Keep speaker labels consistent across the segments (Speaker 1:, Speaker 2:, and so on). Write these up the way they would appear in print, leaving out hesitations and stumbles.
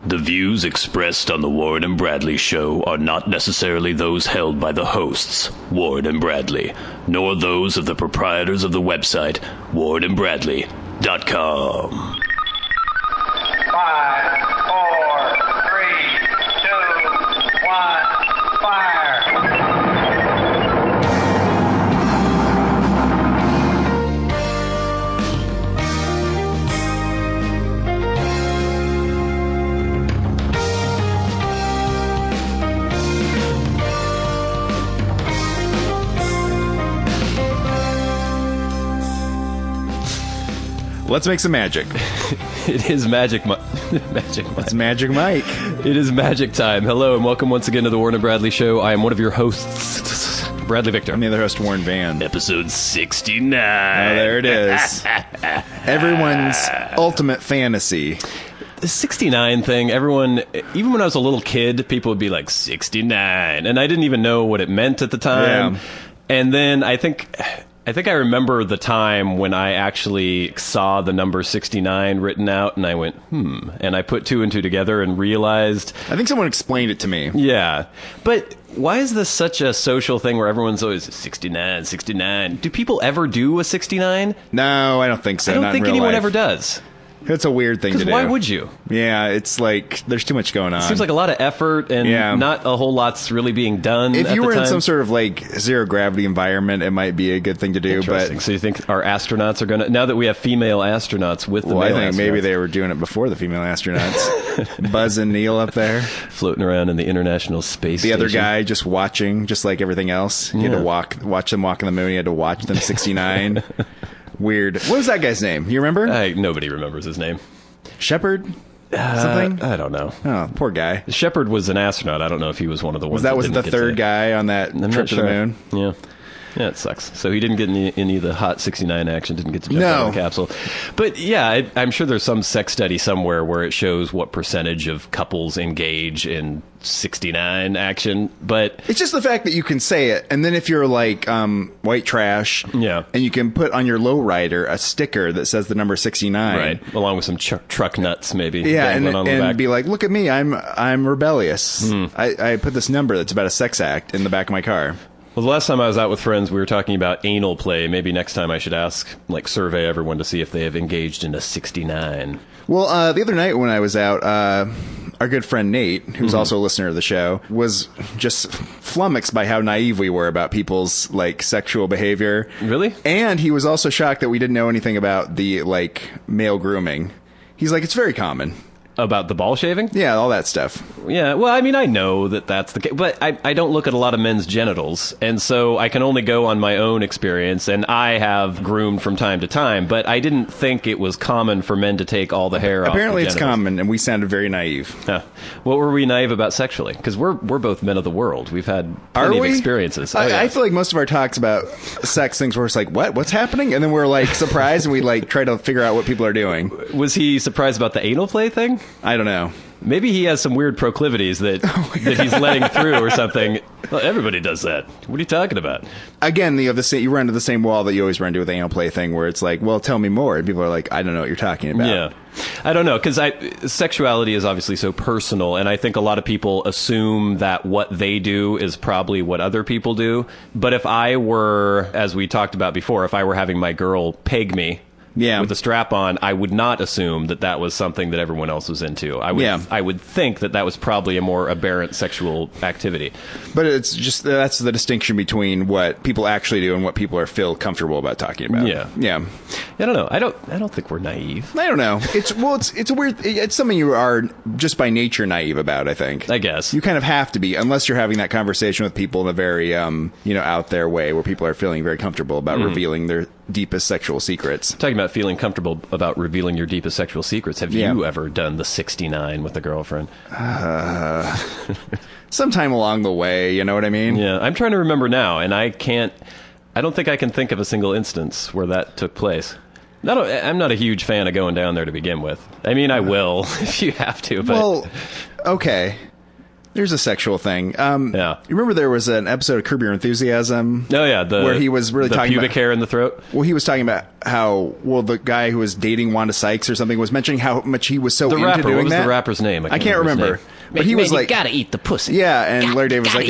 Speaker 1: The views expressed on the Warren and Bradley Show are not necessarily those held by the hosts, Warren and Bradley, nor those of the proprietors of the website, warrenandbradley.com.
Speaker 2: 5, 4, 3, 2, 1, fire!
Speaker 3: Let's make some magic.
Speaker 4: It is Magic Mike.
Speaker 3: It's Magic Mike.
Speaker 4: It is magic time. Hello and welcome once again to the Warren and Bradley Show. I am one of your hosts, Bradley Victor.
Speaker 3: I'm the other host, Warren Van.
Speaker 1: Episode 69.
Speaker 3: Oh, there it is. Everyone's ultimate fantasy.
Speaker 4: The 69 thing, everyone, even when I was a little kid, people would be like, 69. And I didn't even know what it meant at the time.
Speaker 3: Yeah.
Speaker 4: And then I think I remember the time when I actually saw the number 69 written out, and I went, and I put two and two together and realized...
Speaker 3: I think someone explained it to me.
Speaker 4: Yeah. But why is this such a social thing where everyone's always 69, 69? Do people ever do a 69?
Speaker 3: No, I don't think so.
Speaker 4: I don't
Speaker 3: Not
Speaker 4: think
Speaker 3: in real
Speaker 4: anyone
Speaker 3: life.
Speaker 4: ever does.
Speaker 3: It's a weird thing to
Speaker 4: Because
Speaker 3: do.
Speaker 4: why would you?
Speaker 3: Yeah, it's like there's too much going on.
Speaker 4: It seems like a lot of effort and not a whole lot's really being done.
Speaker 3: If
Speaker 4: at
Speaker 3: you
Speaker 4: the
Speaker 3: were in
Speaker 4: time.
Speaker 3: some sort of like zero gravity environment, it might be a good thing to do.
Speaker 4: Interesting.
Speaker 3: But
Speaker 4: So you think our astronauts are going to... Now that we have female astronauts with the
Speaker 3: well, I
Speaker 4: male
Speaker 3: think maybe
Speaker 4: astronauts
Speaker 3: they were doing it before the female astronauts. Buzz and Neil up there.
Speaker 4: floating around in the International Space
Speaker 3: The other
Speaker 4: Station.
Speaker 3: guy just watching, just like everything else. You had to watch them walk on the moon. You had to watch them 69. Weird. What was that guy's name? You remember?
Speaker 4: Nobody remembers his name.
Speaker 3: Shepard? Something?
Speaker 4: I don't know.
Speaker 3: Oh, poor guy.
Speaker 4: Shepard was an astronaut. I don't know if he was one of the ones
Speaker 3: Was
Speaker 4: that
Speaker 3: the
Speaker 4: didn't get
Speaker 3: third
Speaker 4: to-
Speaker 3: guy on that
Speaker 4: I'm
Speaker 3: trip
Speaker 4: not
Speaker 3: to
Speaker 4: sure.
Speaker 3: the moon?
Speaker 4: Yeah. Yeah, it sucks. So he didn't get any of the hot 69 action, didn't get to jump
Speaker 3: No.
Speaker 4: out of the capsule. But yeah, I'm sure there's some sex study somewhere where it shows what percentage of couples engage in 69 action. But
Speaker 3: It's just the fact that you can say it, and then if you're like white trash,
Speaker 4: Yeah.
Speaker 3: and you can put on your lowrider a sticker that says the number 69,
Speaker 4: right, along with some truck nuts maybe.
Speaker 3: Yeah,
Speaker 4: dangling on the back.
Speaker 3: and be like, look at me, I'm rebellious. I put this number that's about a sex act in the back of my car.
Speaker 4: Well, the last time I was out with friends, we were talking about anal play. Maybe next time I should survey everyone to see if they have engaged in a 69.
Speaker 3: Well, the other night when I was out, our good friend Nate, who's also a listener of the show, was just flummoxed by how naive we were about people's like sexual behavior.
Speaker 4: Really?
Speaker 3: And he was also shocked that we didn't know anything about the like male grooming. He's like, it's very common.
Speaker 4: About the ball shaving?
Speaker 3: Yeah, all that stuff.
Speaker 4: Yeah, well, I mean, I know that's the case, but I don't look at a lot of men's genitals, and so I can only go on my own experience, and I have groomed from time to time, but I didn't think it was common for men to take all the hair off.
Speaker 3: Apparently
Speaker 4: the
Speaker 3: it's
Speaker 4: genitals.
Speaker 3: common, and we sounded very naive.
Speaker 4: Huh. What were we naive about sexually? Because we're both men of the world. We've had plenty of experiences. Oh, yeah.
Speaker 3: I feel like most of our talks about sex things were just like, what's happening? And then we're like surprised, and we like try to figure out what people are doing.
Speaker 4: Was he surprised about the anal play thing?
Speaker 3: I don't know.
Speaker 4: Maybe he has some weird proclivities that he's letting through or something. Well, everybody does that. What are you talking about?
Speaker 3: Again, you run into the same wall that you always run into with the anal play thing, where it's like, well, tell me more. And people are like, I don't know what you're talking about.
Speaker 4: Yeah. I don't know, because sexuality is obviously so personal, and I think a lot of people assume that what they do is probably what other people do. But if I were, as we talked about before, if I were having my girl peg me, with a strap on, I would not assume that was something that everyone else was into. I would think that was probably a more aberrant sexual activity.
Speaker 3: But it's just, that's the distinction between what people actually do and what people feel comfortable about talking about.
Speaker 4: Yeah. I don't know. I don't think we're naive.
Speaker 3: I don't know. It's a weird, it's something you are just by nature naive about, I think.
Speaker 4: I guess.
Speaker 3: You kind of have to be, unless you're having that conversation with people in a very, out there way where people are feeling very comfortable about revealing their deepest sexual secrets.
Speaker 4: Talking about feeling comfortable about revealing your deepest sexual secrets, have you ever done the 69 with a girlfriend?
Speaker 3: Sometime along the way, you know what I mean?
Speaker 4: Yeah, I'm trying to remember now, and I don't think I can think of a single instance where that took place. I'm not a huge fan of going down there to begin with. I mean, I will if you have to, but...
Speaker 3: Well, okay. There's a sexual thing.
Speaker 4: Yeah.
Speaker 3: You remember there was an episode of Curb Your Enthusiasm?
Speaker 4: Oh, yeah.
Speaker 3: Where he was really
Speaker 4: the
Speaker 3: talking
Speaker 4: pubic
Speaker 3: about
Speaker 4: hair in the throat.
Speaker 3: Well, he was talking about how, the guy who was dating Wanda Sykes or something was mentioning how much he was so
Speaker 4: The
Speaker 3: into
Speaker 4: rapper.
Speaker 3: doing
Speaker 4: What was
Speaker 3: that.
Speaker 4: the rapper's name?
Speaker 3: I can't remember. But he was like,
Speaker 5: you gotta eat the pussy.
Speaker 3: yeah, and Larry David was like,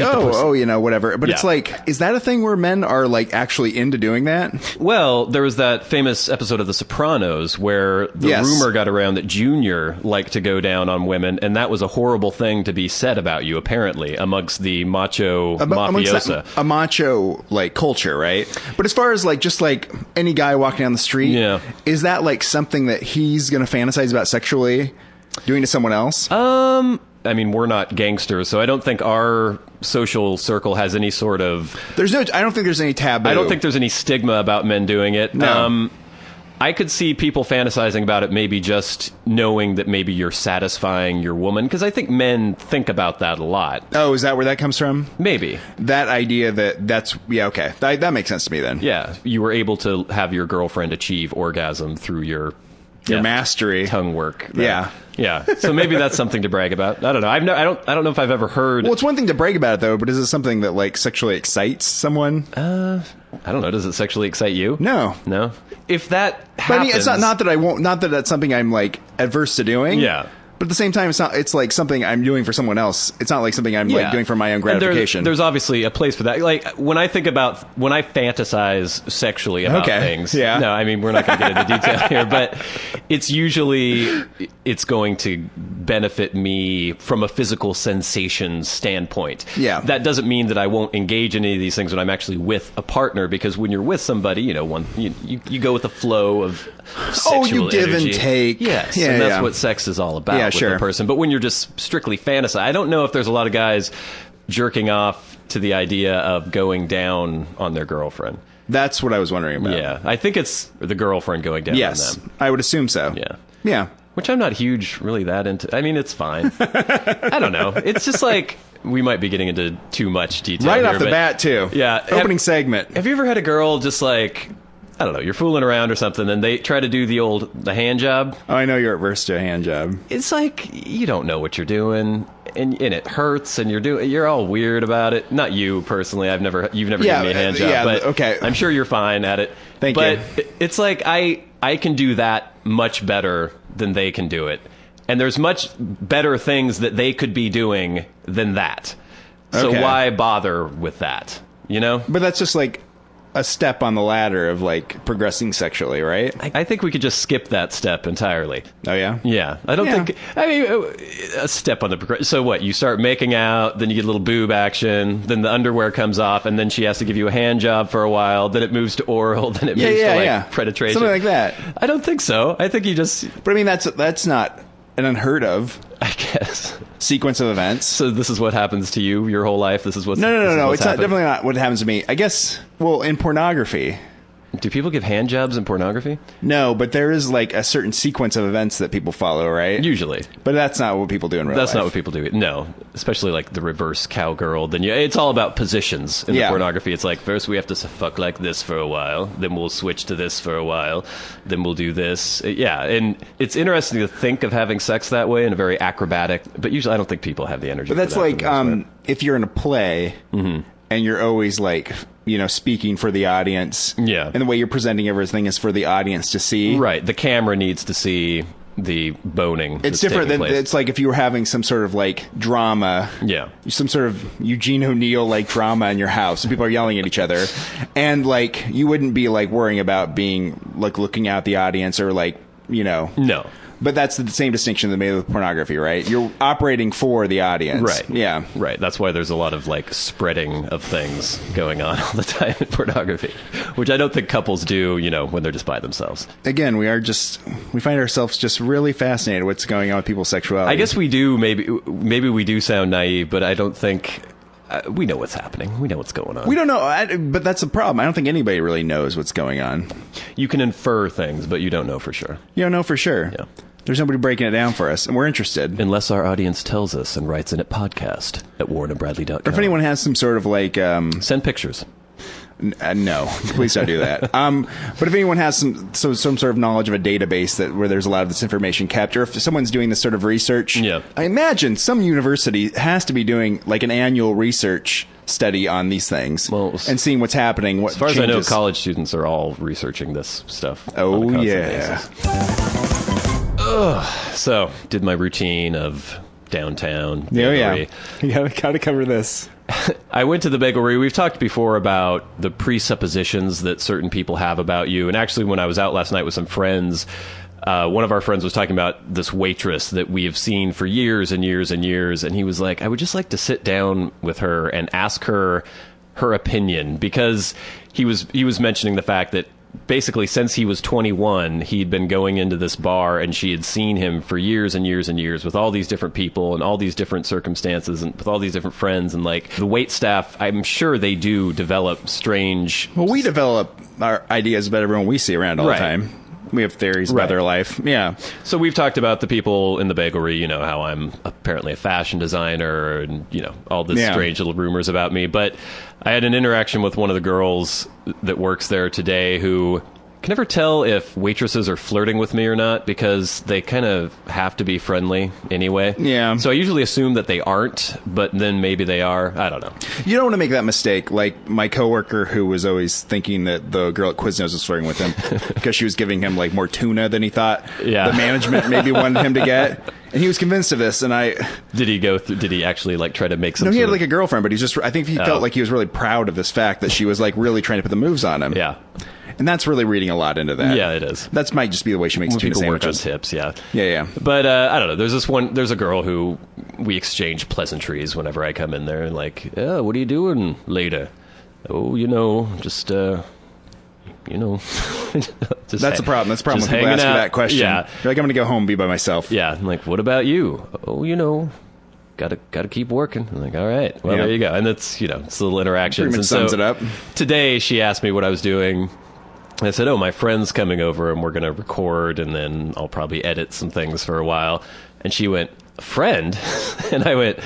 Speaker 3: whatever. But
Speaker 4: Yeah.
Speaker 3: it's like, is that a thing where men are like actually into doing that?
Speaker 4: Well, there was that famous episode of The Sopranos where the rumor got around that Junior liked to go down on women, and that was a horrible thing to be said about you, apparently, amongst the macho mafiosa.
Speaker 3: A macho like culture, right? But as far as like just like any guy walking down the street, is that like something that he's going to fantasize about sexually doing to someone else?
Speaker 4: I mean, we're not gangsters, so I don't think our social circle has any sort of...
Speaker 3: I don't think there's any taboo.
Speaker 4: I don't think there's any stigma about men doing it.
Speaker 3: No.
Speaker 4: I could see people fantasizing about it, maybe just knowing that maybe you're satisfying your woman, because I think men think about that a lot.
Speaker 3: Oh, is that where that comes from?
Speaker 4: Maybe.
Speaker 3: That idea okay. That makes sense to me then.
Speaker 4: Yeah, you were able to have your girlfriend achieve orgasm through your
Speaker 3: mastery.
Speaker 4: Tongue work.
Speaker 3: Yeah.
Speaker 4: Yeah. So maybe that's something to brag about. I don't know. I don't know if I've ever heard.
Speaker 3: Well, it's one thing to brag about it though, but is it something that like sexually excites someone?
Speaker 4: I don't know. Does it sexually excite you?
Speaker 3: No.
Speaker 4: If that happens,
Speaker 3: but I mean, it's not that that's something I'm like adverse to doing.
Speaker 4: Yeah.
Speaker 3: But at the same time, it's like something I'm doing for someone else. It's not like something I'm like doing for my own gratification.
Speaker 4: There's obviously a place for that. Like when I fantasize sexually about things.
Speaker 3: Yeah.
Speaker 4: No, I mean, we're not going to get into detail here, but it's going to benefit me from a physical sensation standpoint.
Speaker 3: Yeah.
Speaker 4: That doesn't mean that I won't engage in any of these things when I'm actually with a partner, because when you're with somebody, you go with the flow of sexual
Speaker 3: you give
Speaker 4: energy.
Speaker 3: and take.
Speaker 4: Yes. And that's what sex is all about. With the person. But when you're just strictly fantasizing, I don't know if there's a lot of guys jerking off to the idea of going down on their girlfriend.
Speaker 3: That's what I was wondering about.
Speaker 4: Yeah, I think it's the girlfriend going down on them.
Speaker 3: I would assume so. Yeah.
Speaker 4: Which I'm not really that into. I mean, it's fine. I don't know. It's just like we might be getting into too much detail
Speaker 3: right
Speaker 4: here,
Speaker 3: off the bat too.
Speaker 4: Yeah.
Speaker 3: Opening segment.
Speaker 4: Have you ever had a girl just like, I don't know, you're fooling around or something, and they try to do the hand job?
Speaker 3: Oh, I know you're averse to a hand job.
Speaker 4: It's like you don't know what you're doing, and it hurts, and you're all weird about it. Not you personally. You've never given me a hand job, but
Speaker 3: okay.
Speaker 4: I'm sure you're fine at it.
Speaker 3: Thank you.
Speaker 4: But it's like I can do that much better than they can do it, and there's much better things that they could be doing than that. So why bother with that? You know?
Speaker 3: But that's just like a step on the ladder of like progressing sexually, right?
Speaker 4: I think we could just skip that step entirely.
Speaker 3: Oh yeah?
Speaker 4: Yeah. I don't think, I mean, a step on the progression. So what? You start making out, then you get a little boob action, then the underwear comes off, and then she has to give you a hand job for a while, then it moves to oral, then it moves to penetration.
Speaker 3: Something like that.
Speaker 4: I don't think so. I think you just...
Speaker 3: But I mean, that's not an unheard of,
Speaker 4: I guess,
Speaker 3: sequence of events.
Speaker 4: So this is what happens to you your whole life? This is what's...
Speaker 3: No. It's definitely not what happens to me. I guess, well, in pornography...
Speaker 4: Do people give hand jobs in pornography?
Speaker 3: No, but there is like a certain sequence of events that people follow, right?
Speaker 4: Usually.
Speaker 3: But that's not what people do in real life.
Speaker 4: That's not what people do. No. Especially like the reverse cowgirl. Then it's all about positions in the pornography. It's like, first we have to fuck like this for a while. Then we'll switch to this for a while. Then we'll do this. Yeah. And it's interesting to think of having sex that way in a very acrobatic, but usually I don't think people have the energy
Speaker 3: But that's
Speaker 4: for that
Speaker 3: like, if you're in a play and you're always like... speaking for the audience.
Speaker 4: Yeah.
Speaker 3: And the way you're presenting everything is for the audience to see.
Speaker 4: Right. The camera needs to see the boning.
Speaker 3: It's different than, it's like if you were having some sort of like drama.
Speaker 4: Yeah.
Speaker 3: Some sort of Eugene O'Neill like drama in your house. And people are yelling at each other. And like, you wouldn't be like worrying about being like looking out the audience or like,
Speaker 4: No.
Speaker 3: But that's the same distinction that made with pornography, right? You're operating for the audience.
Speaker 4: Right.
Speaker 3: Yeah.
Speaker 4: Right. That's why there's a lot of like spreading of things going on all the time in pornography, which I don't think couples do, when they're just by themselves.
Speaker 3: Again, we find ourselves just really fascinated what's going on with people's sexuality.
Speaker 4: I guess we do. Maybe we do sound naive, but I don't think we know what's happening. We know what's going on.
Speaker 3: We don't know, but that's the problem. I don't think anybody really knows what's going on.
Speaker 4: You can infer things, but you don't know for sure.
Speaker 3: You don't know for sure.
Speaker 4: Yeah.
Speaker 3: There's nobody breaking it down for us, and we're interested.
Speaker 4: Unless our audience tells us and writes in at podcast at warrenandbradley.com.
Speaker 3: Or if anyone has some sort of like...
Speaker 4: send pictures.
Speaker 3: No, please don't do that. But if anyone has some sort of knowledge of a database where there's a lot of this information kept, or if someone's doing this sort of research, I imagine some university has to be doing like an annual research study on these things and seeing what's happening. What
Speaker 4: as far
Speaker 3: changes.
Speaker 4: as I know, college students are all researking this stuff.
Speaker 3: Oh,
Speaker 4: on a
Speaker 3: yeah.
Speaker 4: constant basis. So, did my routine of downtown.
Speaker 3: Yeah. You gotta cover this.
Speaker 4: I went to the bakery. We've talked before about the presuppositions that certain people have about you. And actually, when I was out last night with some friends, one of our friends was talking about this waitress that we have seen for years and years and years. And he was like, I would just like to sit down with her and ask her opinion, because he was mentioning the fact that basically since he was 21, he'd been going into this bar and she had seen him for years and years and years with all these different people and all these different circumstances and with all these different friends. And like the wait staff, I'm sure they do develop strange...
Speaker 3: Well, we develop our ideas about everyone we see around all the time. We have theories about their life. Yeah.
Speaker 4: So we've talked about the people in the bakery, you know, how I'm apparently a fashion designer and, you know, all this strange little rumors about me. But I had an interaction with one of the girls that works there today who can never tell if waitresses are flirting with me or not, because they kind of have to be friendly anyway.
Speaker 3: Yeah.
Speaker 4: So I usually assume that they aren't, but then maybe they are. I don't know.
Speaker 3: You don't want to make that mistake. Like my coworker who was always thinking that the girl at Quiznos was flirting with him because she was giving him like more tuna than he thought the management maybe wanted him to get. And he was convinced of this, and
Speaker 4: Did he go through, did he actually like try to make some...
Speaker 3: No, he had like a girlfriend, but I think he felt like he was really proud of this fact that she was like really trying to put the moves on him.
Speaker 4: Yeah.
Speaker 3: And that's really reading a lot into that.
Speaker 4: Yeah, it is.
Speaker 3: That might just be the way she makes tuna
Speaker 4: people work on
Speaker 3: sandwiches.
Speaker 4: tips, yeah.
Speaker 3: Yeah.
Speaker 4: But I don't know. There's a girl who we exchange pleasantries whenever I come in there, and like, oh, what are you doing later? Oh, you know, just
Speaker 3: That's the problem. That's the problem when people ask you that question.
Speaker 4: Yeah.
Speaker 3: You're like, I'm going to go home and be by myself.
Speaker 4: Yeah. I'm like, what about you? Oh, you know, gotta keep working. I'm like, all right, well, there you go. And it's, you know, it's little interactions.
Speaker 3: Pretty much sums it up.
Speaker 4: Today she asked me what I was doing. I said, oh, my friend's coming over and we're going to record, and then I'll probably edit some things for a while. And she went, a friend? And I went,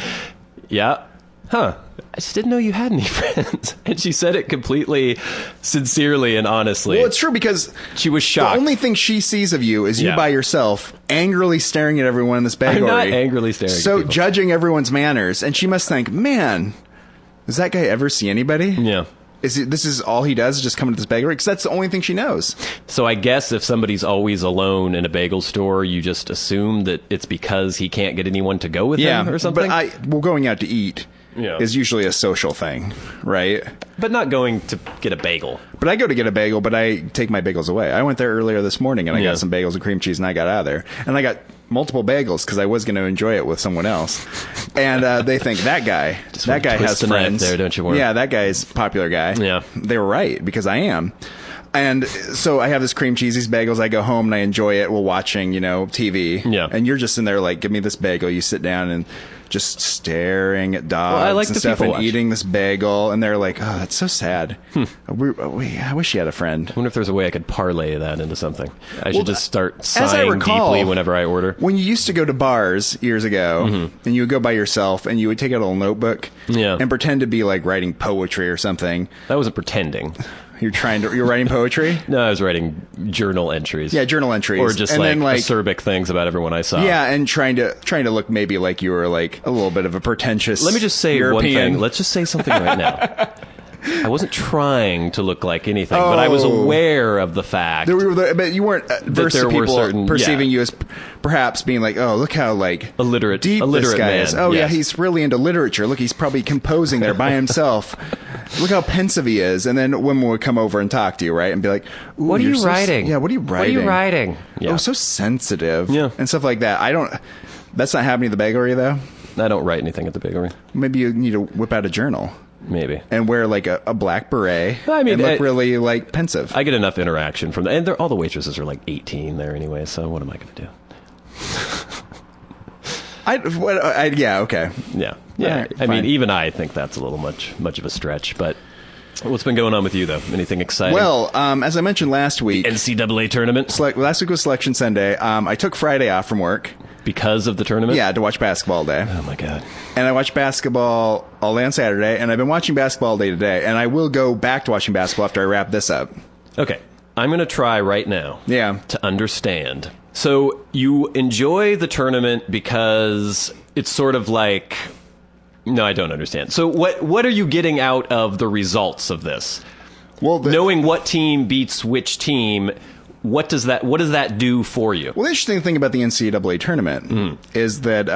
Speaker 4: yeah. Huh. I just didn't know you had any friends. And she said it completely sincerely and honestly.
Speaker 3: Well, it's true, because
Speaker 4: she was shocked.
Speaker 3: The only thing she sees of you is you by yourself, angrily staring at everyone in this bakery.
Speaker 4: I'm not angrily staring at people.
Speaker 3: Judging everyone's manners. And she must think, man, does that guy ever see anybody?
Speaker 4: Yeah.
Speaker 3: This is all he does, is just come to this bakery? Because that's the only thing she knows.
Speaker 4: So I guess if somebody's always alone in a bagel store, you just assume that it's because he can't get anyone to go with him or something?
Speaker 3: But going out to eat is usually a social thing, right?
Speaker 4: But not going to get a bagel.
Speaker 3: But I go to get a bagel, but I take my bagels away. I went there earlier this morning, and I got some bagels and cream cheese, and I got out of there. And I got multiple bagels because I was going to enjoy it with someone else. And they think, that guy has friends.
Speaker 4: There, don't you worry.
Speaker 3: Yeah, that guy's a popular guy.
Speaker 4: Yeah.
Speaker 3: They were right, because I am. And so I have this cream cheese, these bagels. I go home and I enjoy it while watching, TV.
Speaker 4: Yeah.
Speaker 3: And you're just in there like, give me this bagel. You sit down and just staring at dogs and stuff and eating this bagel. And they're like, oh, that's so sad. I wish you had a friend.
Speaker 4: I wonder if there's a way I could parlay that into something. I should just start sighing deeply whenever I order.
Speaker 3: When you used to go to bars years ago, and you would go by yourself, and you would take out a little notebook and pretend to be like writing poetry or something.
Speaker 4: That wasn't pretending.
Speaker 3: You're writing poetry?
Speaker 4: No, I was writing journal entries.
Speaker 3: Yeah, journal entries.
Speaker 4: Or just acerbic things about everyone I saw.
Speaker 3: Yeah, and trying to look maybe like you were like a little bit of a pretentious
Speaker 4: Let me just say
Speaker 3: European.
Speaker 4: one thing. Let's just say something right now. I wasn't trying to look like anything, but I was aware of the fact.
Speaker 3: But you weren't averse to people perceiving you as perhaps being like, oh, look how like
Speaker 4: illiterate
Speaker 3: deep this guy
Speaker 4: man.
Speaker 3: is. Oh yeah, he's really into literature. Look, he's probably composing there by himself. Look how pensive he is. And then women would come over and talk to you, right? And be like,
Speaker 4: what are you writing?
Speaker 3: Yeah, what are you writing?
Speaker 4: What are you writing? Yeah.
Speaker 3: Oh, so sensitive.
Speaker 4: Yeah.
Speaker 3: And stuff like that. That's not happening at the bakery, though?
Speaker 4: I don't write anything at the bakery.
Speaker 3: Maybe you need to whip out a journal.
Speaker 4: Maybe.
Speaker 3: And wear like a black beret.
Speaker 4: I mean,
Speaker 3: and look really like pensive.
Speaker 4: I get enough interaction from that. And all the waitresses are like 18 there anyway, so what am I going to do?
Speaker 3: Yeah, okay.
Speaker 4: Yeah.
Speaker 3: Right,
Speaker 4: I mean, even I think that's a little much of a stretch, but what's been going on with you, though? Anything exciting?
Speaker 3: Well, as I mentioned last week...
Speaker 4: NCAA tournament?
Speaker 3: Last week was Selection Sunday. I took Friday off from work
Speaker 4: because of the tournament?
Speaker 3: Yeah, to watch basketball all day.
Speaker 4: Oh, my God.
Speaker 3: And I watch basketball all day on Saturday, and I've been watching basketball all day today, and I will go back to watching basketball after I wrap this up.
Speaker 4: Okay. I'm going to try right now to understand. So you enjoy the tournament because it's sort of like... No, I don't understand. So what are you getting out of the results of this? Well, knowing what team beats which team, what does that do for you?
Speaker 3: Well, the interesting thing about the NCAA tournament is that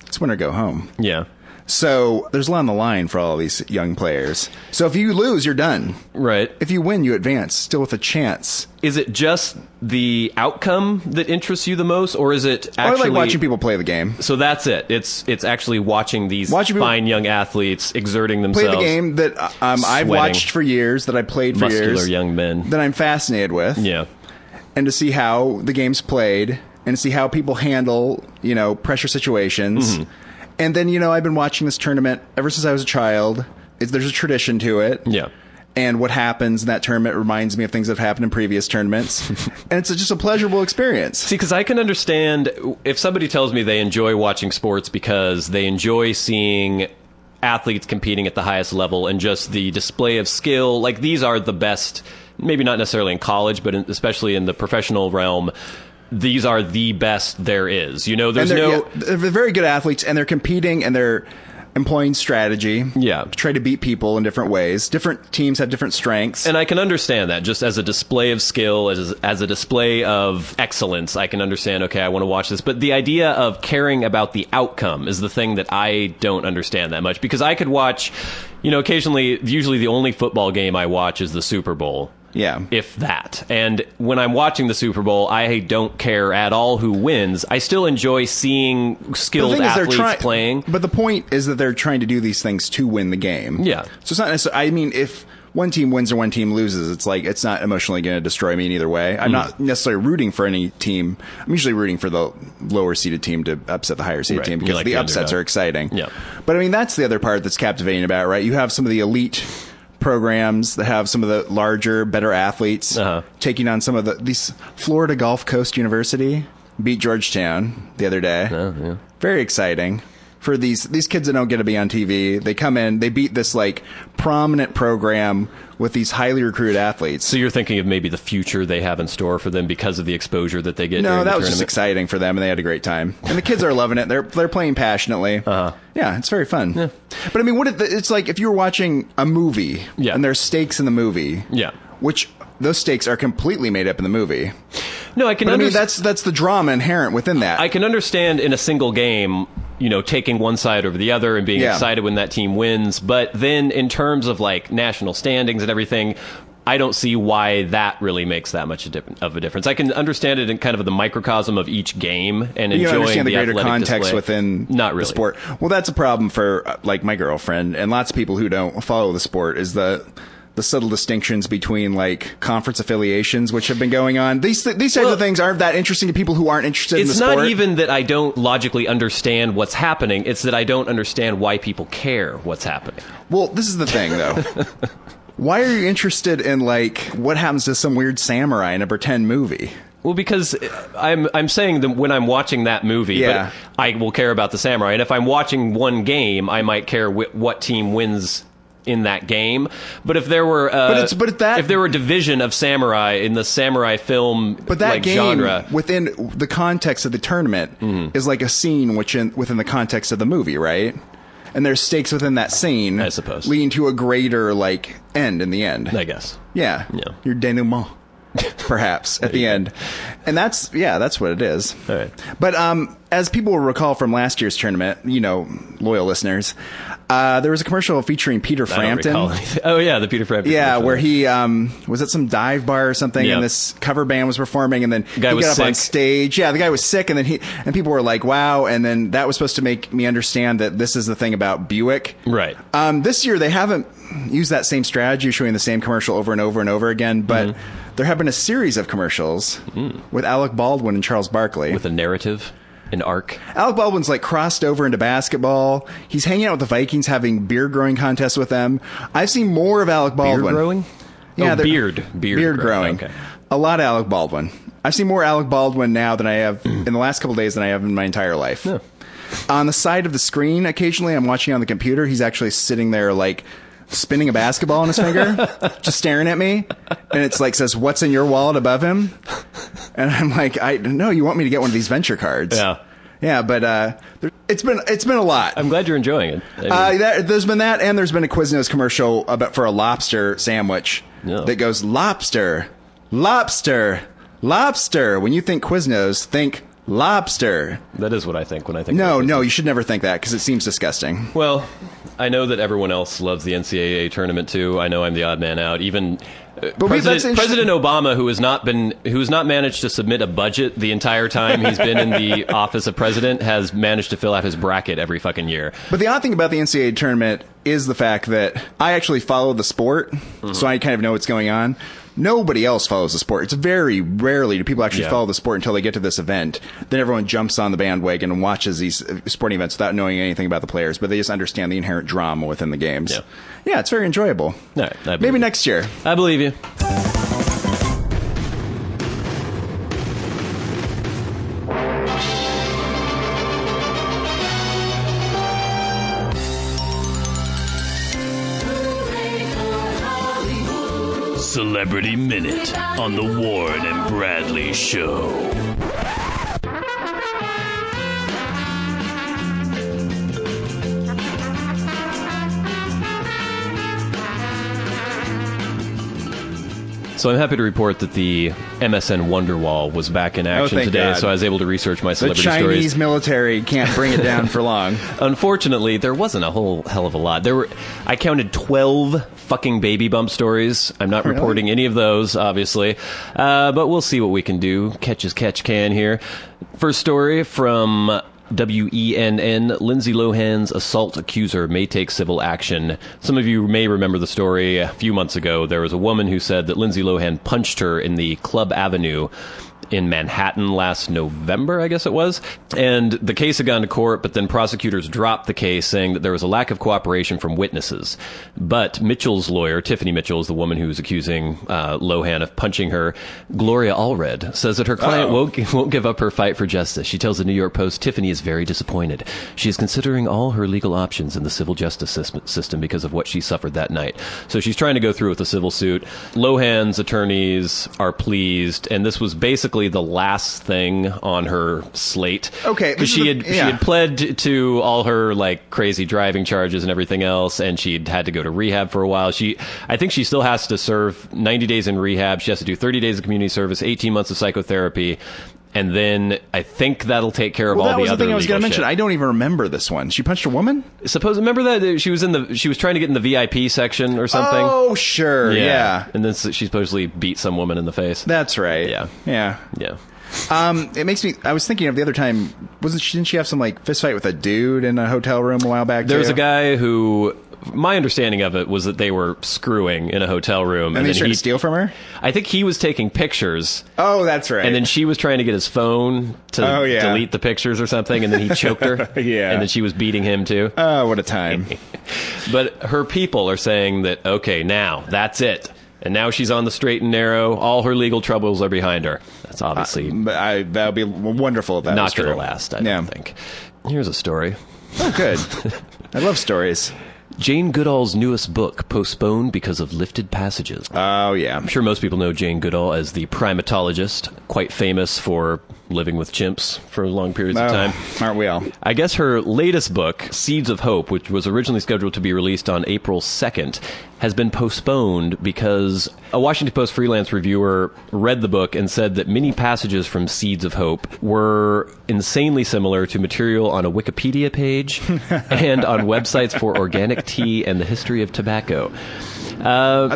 Speaker 3: it's win or go home.
Speaker 4: Yeah.
Speaker 3: So there's a lot on the line for all these young players. So if you lose, you're done.
Speaker 4: Right.
Speaker 3: If you win, you advance, still with a chance.
Speaker 4: Is it just the outcome that interests you the most, or is it actually...
Speaker 3: I like watching people play the game.
Speaker 4: So that's it. It's actually watching these fine young athletes exerting themselves.
Speaker 3: Play the game that I've watched for years, that I played for years.
Speaker 4: Muscular young men.
Speaker 3: That I'm fascinated with.
Speaker 4: Yeah.
Speaker 3: And to see how the game's played, and to see how people handle, pressure situations. Mm-hmm. And then, I've been watching this tournament ever since I was a child. There's a tradition to it.
Speaker 4: Yeah.
Speaker 3: And what happens in that tournament reminds me of things that have happened in previous tournaments. And it's just a pleasurable experience.
Speaker 4: See, because I can understand if somebody tells me they enjoy watching sports because they enjoy seeing athletes competing at the highest level and just the display of skill. Like, these are the best, maybe not necessarily in college, but especially in the professional realm. These are the best there is. They're
Speaker 3: very good athletes, and they're competing, and they're employing strategy to try to beat people in different ways. Different teams have different strengths.
Speaker 4: And I can understand that just as a display of skill, as a display of excellence. I can understand, okay, I want to watch this. But the idea of caring about the outcome is the thing that I don't understand that much. Because I could watch, occasionally, usually the only football game I watch is the Super Bowl.
Speaker 3: Yeah.
Speaker 4: If that. And when I'm watching the Super Bowl, I don't care at all who wins. I still enjoy seeing skilled athletes playing.
Speaker 3: But the point is that they're trying to do these things to win the game.
Speaker 4: Yeah.
Speaker 3: So it's not necessarily, if one team wins or one team loses, it's not emotionally going to destroy me in either way. I'm not necessarily rooting for any team. I'm usually rooting for the lower seeded team to upset the higher seeded team because the upsets are exciting.
Speaker 4: Yeah.
Speaker 3: But that's the other part that's captivating about it, right? You have some of the elite programs that have some of the larger, better athletes taking on some of these. Florida Gulf Coast University beat Georgetown the other day.
Speaker 4: Yeah.
Speaker 3: Very exciting for these kids that don't get to be on TV. They come in, they beat this prominent program with these highly recruited athletes.
Speaker 4: So you're thinking of maybe the future they have in store for them because of the exposure that they get.
Speaker 3: No, that was just exciting for them, and they had a great time. And the kids are loving it. They're playing passionately. Yeah, it's very fun. Yeah. But it's like if you were watching a movie and there's stakes in the movie.
Speaker 4: Yeah.
Speaker 3: Which those stakes are completely made up in the movie.
Speaker 4: No, I can understand.
Speaker 3: That's the drama inherent within that.
Speaker 4: I can understand in a single game, taking one side over the other and being excited when that team wins. But then in terms of national standings and everything, I don't see why that really makes that much of a difference. I can understand it in kind of the microcosm of each game and enjoying
Speaker 3: the greater context
Speaker 4: display.
Speaker 3: Within
Speaker 4: Not really.
Speaker 3: the sport. Well, that's a problem for my girlfriend and lots of people who don't follow the sport is the subtle distinctions between conference affiliations, which have been going on. These types of things aren't that interesting to people who aren't interested in the sport.
Speaker 4: It's not even that I don't logically understand what's happening. It's that I don't understand why people care what's happening.
Speaker 3: Well, this is the thing, though. Why are you interested in what happens to some weird samurai in a pretend movie?
Speaker 4: Well, because I'm saying that when I'm watching that movie, but I will care about the samurai. And if I'm watching one game, I might care what team wins in that game. But if there were if there were a division of samurai in the samurai film
Speaker 3: game,
Speaker 4: genre
Speaker 3: within the context of the tournament is like a scene within the context of the movie, right? And there's stakes within that scene,
Speaker 4: I suppose,
Speaker 3: leading to a greater end in the end.
Speaker 4: I guess.
Speaker 3: Yeah. Your denouement. Perhaps at the end. And that's what it is.
Speaker 4: All right.
Speaker 3: But as people will recall from last year's tournament, loyal listeners, there was a commercial featuring Peter Frampton.
Speaker 4: Oh yeah, the Peter Frampton.
Speaker 3: Yeah, where he was at some dive bar or something, and this cover band was performing, and then he got up on stage. Yeah, the guy was sick, and then people were like, "Wow!" And then that was supposed to make me understand that this is the thing about Buick.
Speaker 4: Right.
Speaker 3: This year they haven't used that same strategy, showing the same commercial over and over and over again, but there have been a series of commercials with Alec Baldwin and Charles Barkley
Speaker 4: with a narrative. An arc.
Speaker 3: Alec Baldwin's crossed over into basketball. He's hanging out with the Vikings, having beard growing contests with them. I've seen more of Alec Baldwin.
Speaker 4: Beard growing?
Speaker 3: Yeah,
Speaker 4: beard
Speaker 3: growing.
Speaker 4: Okay.
Speaker 3: A lot of Alec Baldwin. I've seen more Alec Baldwin now than I have in the last couple of days than I have in my entire life.
Speaker 4: Yeah.
Speaker 3: On the side of the screen, occasionally I'm watching on the computer. He's actually sitting there like spinning a basketball on his finger, just staring at me. And it's like says, "What's in your wallet?" above him. And I'm like, no, you want me to get one of these venture cards.
Speaker 4: Yeah.
Speaker 3: Yeah, but it's been a lot.
Speaker 4: I'm glad you're enjoying it. I mean,
Speaker 3: There's been that, and there's been a Quiznos commercial for a lobster sandwich that goes, lobster, lobster, lobster. When you think Quiznos, think lobster.
Speaker 4: that is what I think when I think
Speaker 3: No,
Speaker 4: about
Speaker 3: no, you should never think that because it seems disgusting.
Speaker 4: Well, I know that everyone else loves the NCAA tournament too. I know I'm the odd man out. Even President Obama, who has not managed to submit a budget the entire time he's been in the office of president, has managed to fill out his bracket every fucking year.
Speaker 3: But the odd thing about the NCAA tournament is the fact that I actually follow the sport, so I kind of know what's going on. Nobody else follows the sport. It's very rarely do people actually follow the sport until they get to this event. Then everyone jumps on the bandwagon and watches these sporting events without knowing anything about the players, but they just understand the inherent drama within the games. Yeah, it's very enjoyable.
Speaker 4: All right,
Speaker 3: maybe next year.
Speaker 4: I believe you.
Speaker 1: Celebrity Minute on the Warren and Bradley Show.
Speaker 4: So I'm happy to report that the MSN Wonderwall was back in action today,
Speaker 3: God.
Speaker 4: so I was able to research my celebrity
Speaker 3: The Chinese
Speaker 4: stories.
Speaker 3: military can't bring it down for long.
Speaker 4: Unfortunately, there wasn't a whole hell of a lot. I counted 12 fucking baby bump stories. I'm not reporting any of those, obviously, but we'll see what we can do. Catch as catch can here. First story from WENN, Lindsay Lohan's assault accuser may take civil action. Some of you may remember the story. A few months ago, there was a woman who said that Lindsay Lohan punched her in the Club Avenue in Manhattan last November, I guess it was. And the case had gone to court, but then prosecutors dropped the case, saying that there was a lack of cooperation from witnesses. But Mitchell's lawyer, Tiffany Mitchell, is the woman who was accusing Lohan of punching her. Gloria Allred says that her client won't give up her fight for justice. She tells the New York Post, Tiffany is very disappointed. She is considering all her legal options in the civil justice system because of what she suffered that night. So she's trying to go through with the civil suit. Lohan's attorneys are pleased, and this was basically the last thing on her slate.
Speaker 3: Okay,
Speaker 4: because she had pled to all her like crazy driving charges and everything else, and she'd had to go to rehab for a while. I think she still has to serve 90 days in rehab. She has to do 30 days of community service, 18 months of psychotherapy. And then I think that'll take care of all the other legal shit. That was the thing I was going to mention.
Speaker 3: I don't even remember this one. She punched a woman?
Speaker 4: Remember that she was trying to get in the VIP section or something?
Speaker 3: Oh, sure. Yeah.
Speaker 4: And then she supposedly beat some woman in the face.
Speaker 3: That's right.
Speaker 4: Yeah.
Speaker 3: It makes me. I was thinking of the other time. Didn't she have some like fist fight with a dude in a hotel room a while back?
Speaker 4: There was a guy who. My understanding of it was that they were screwing in a hotel room.
Speaker 3: And then he tried to steal from her?
Speaker 4: I think he was taking pictures.
Speaker 3: Oh, that's right.
Speaker 4: And then she was trying to get his phone to delete the pictures or something, and then he choked her.
Speaker 3: Yeah.
Speaker 4: And then she was beating him, too.
Speaker 3: Oh, what a time.
Speaker 4: But her people are saying that, okay, now, that's it. And now she's on the straight and narrow. All her legal troubles are behind her. That's obviously...
Speaker 3: that would be wonderful if that was true.
Speaker 4: Not going to last, I don't think. Here's a story.
Speaker 3: Oh, good. I love stories.
Speaker 4: Jane Goodall's newest book postponed because of lifted passages.
Speaker 3: Oh, yeah.
Speaker 4: I'm sure most people know Jane Goodall as the primatologist, quite famous for living with chimps for long periods of time.
Speaker 3: Aren't we all?
Speaker 4: I guess her latest book, Seeds of Hope, which was originally scheduled to be released on April 2nd, has been postponed because a Washington Post freelance reviewer read the book and said that many passages from Seeds of Hope were insanely similar to material on a Wikipedia page and on websites for organic tea and the history of tobacco.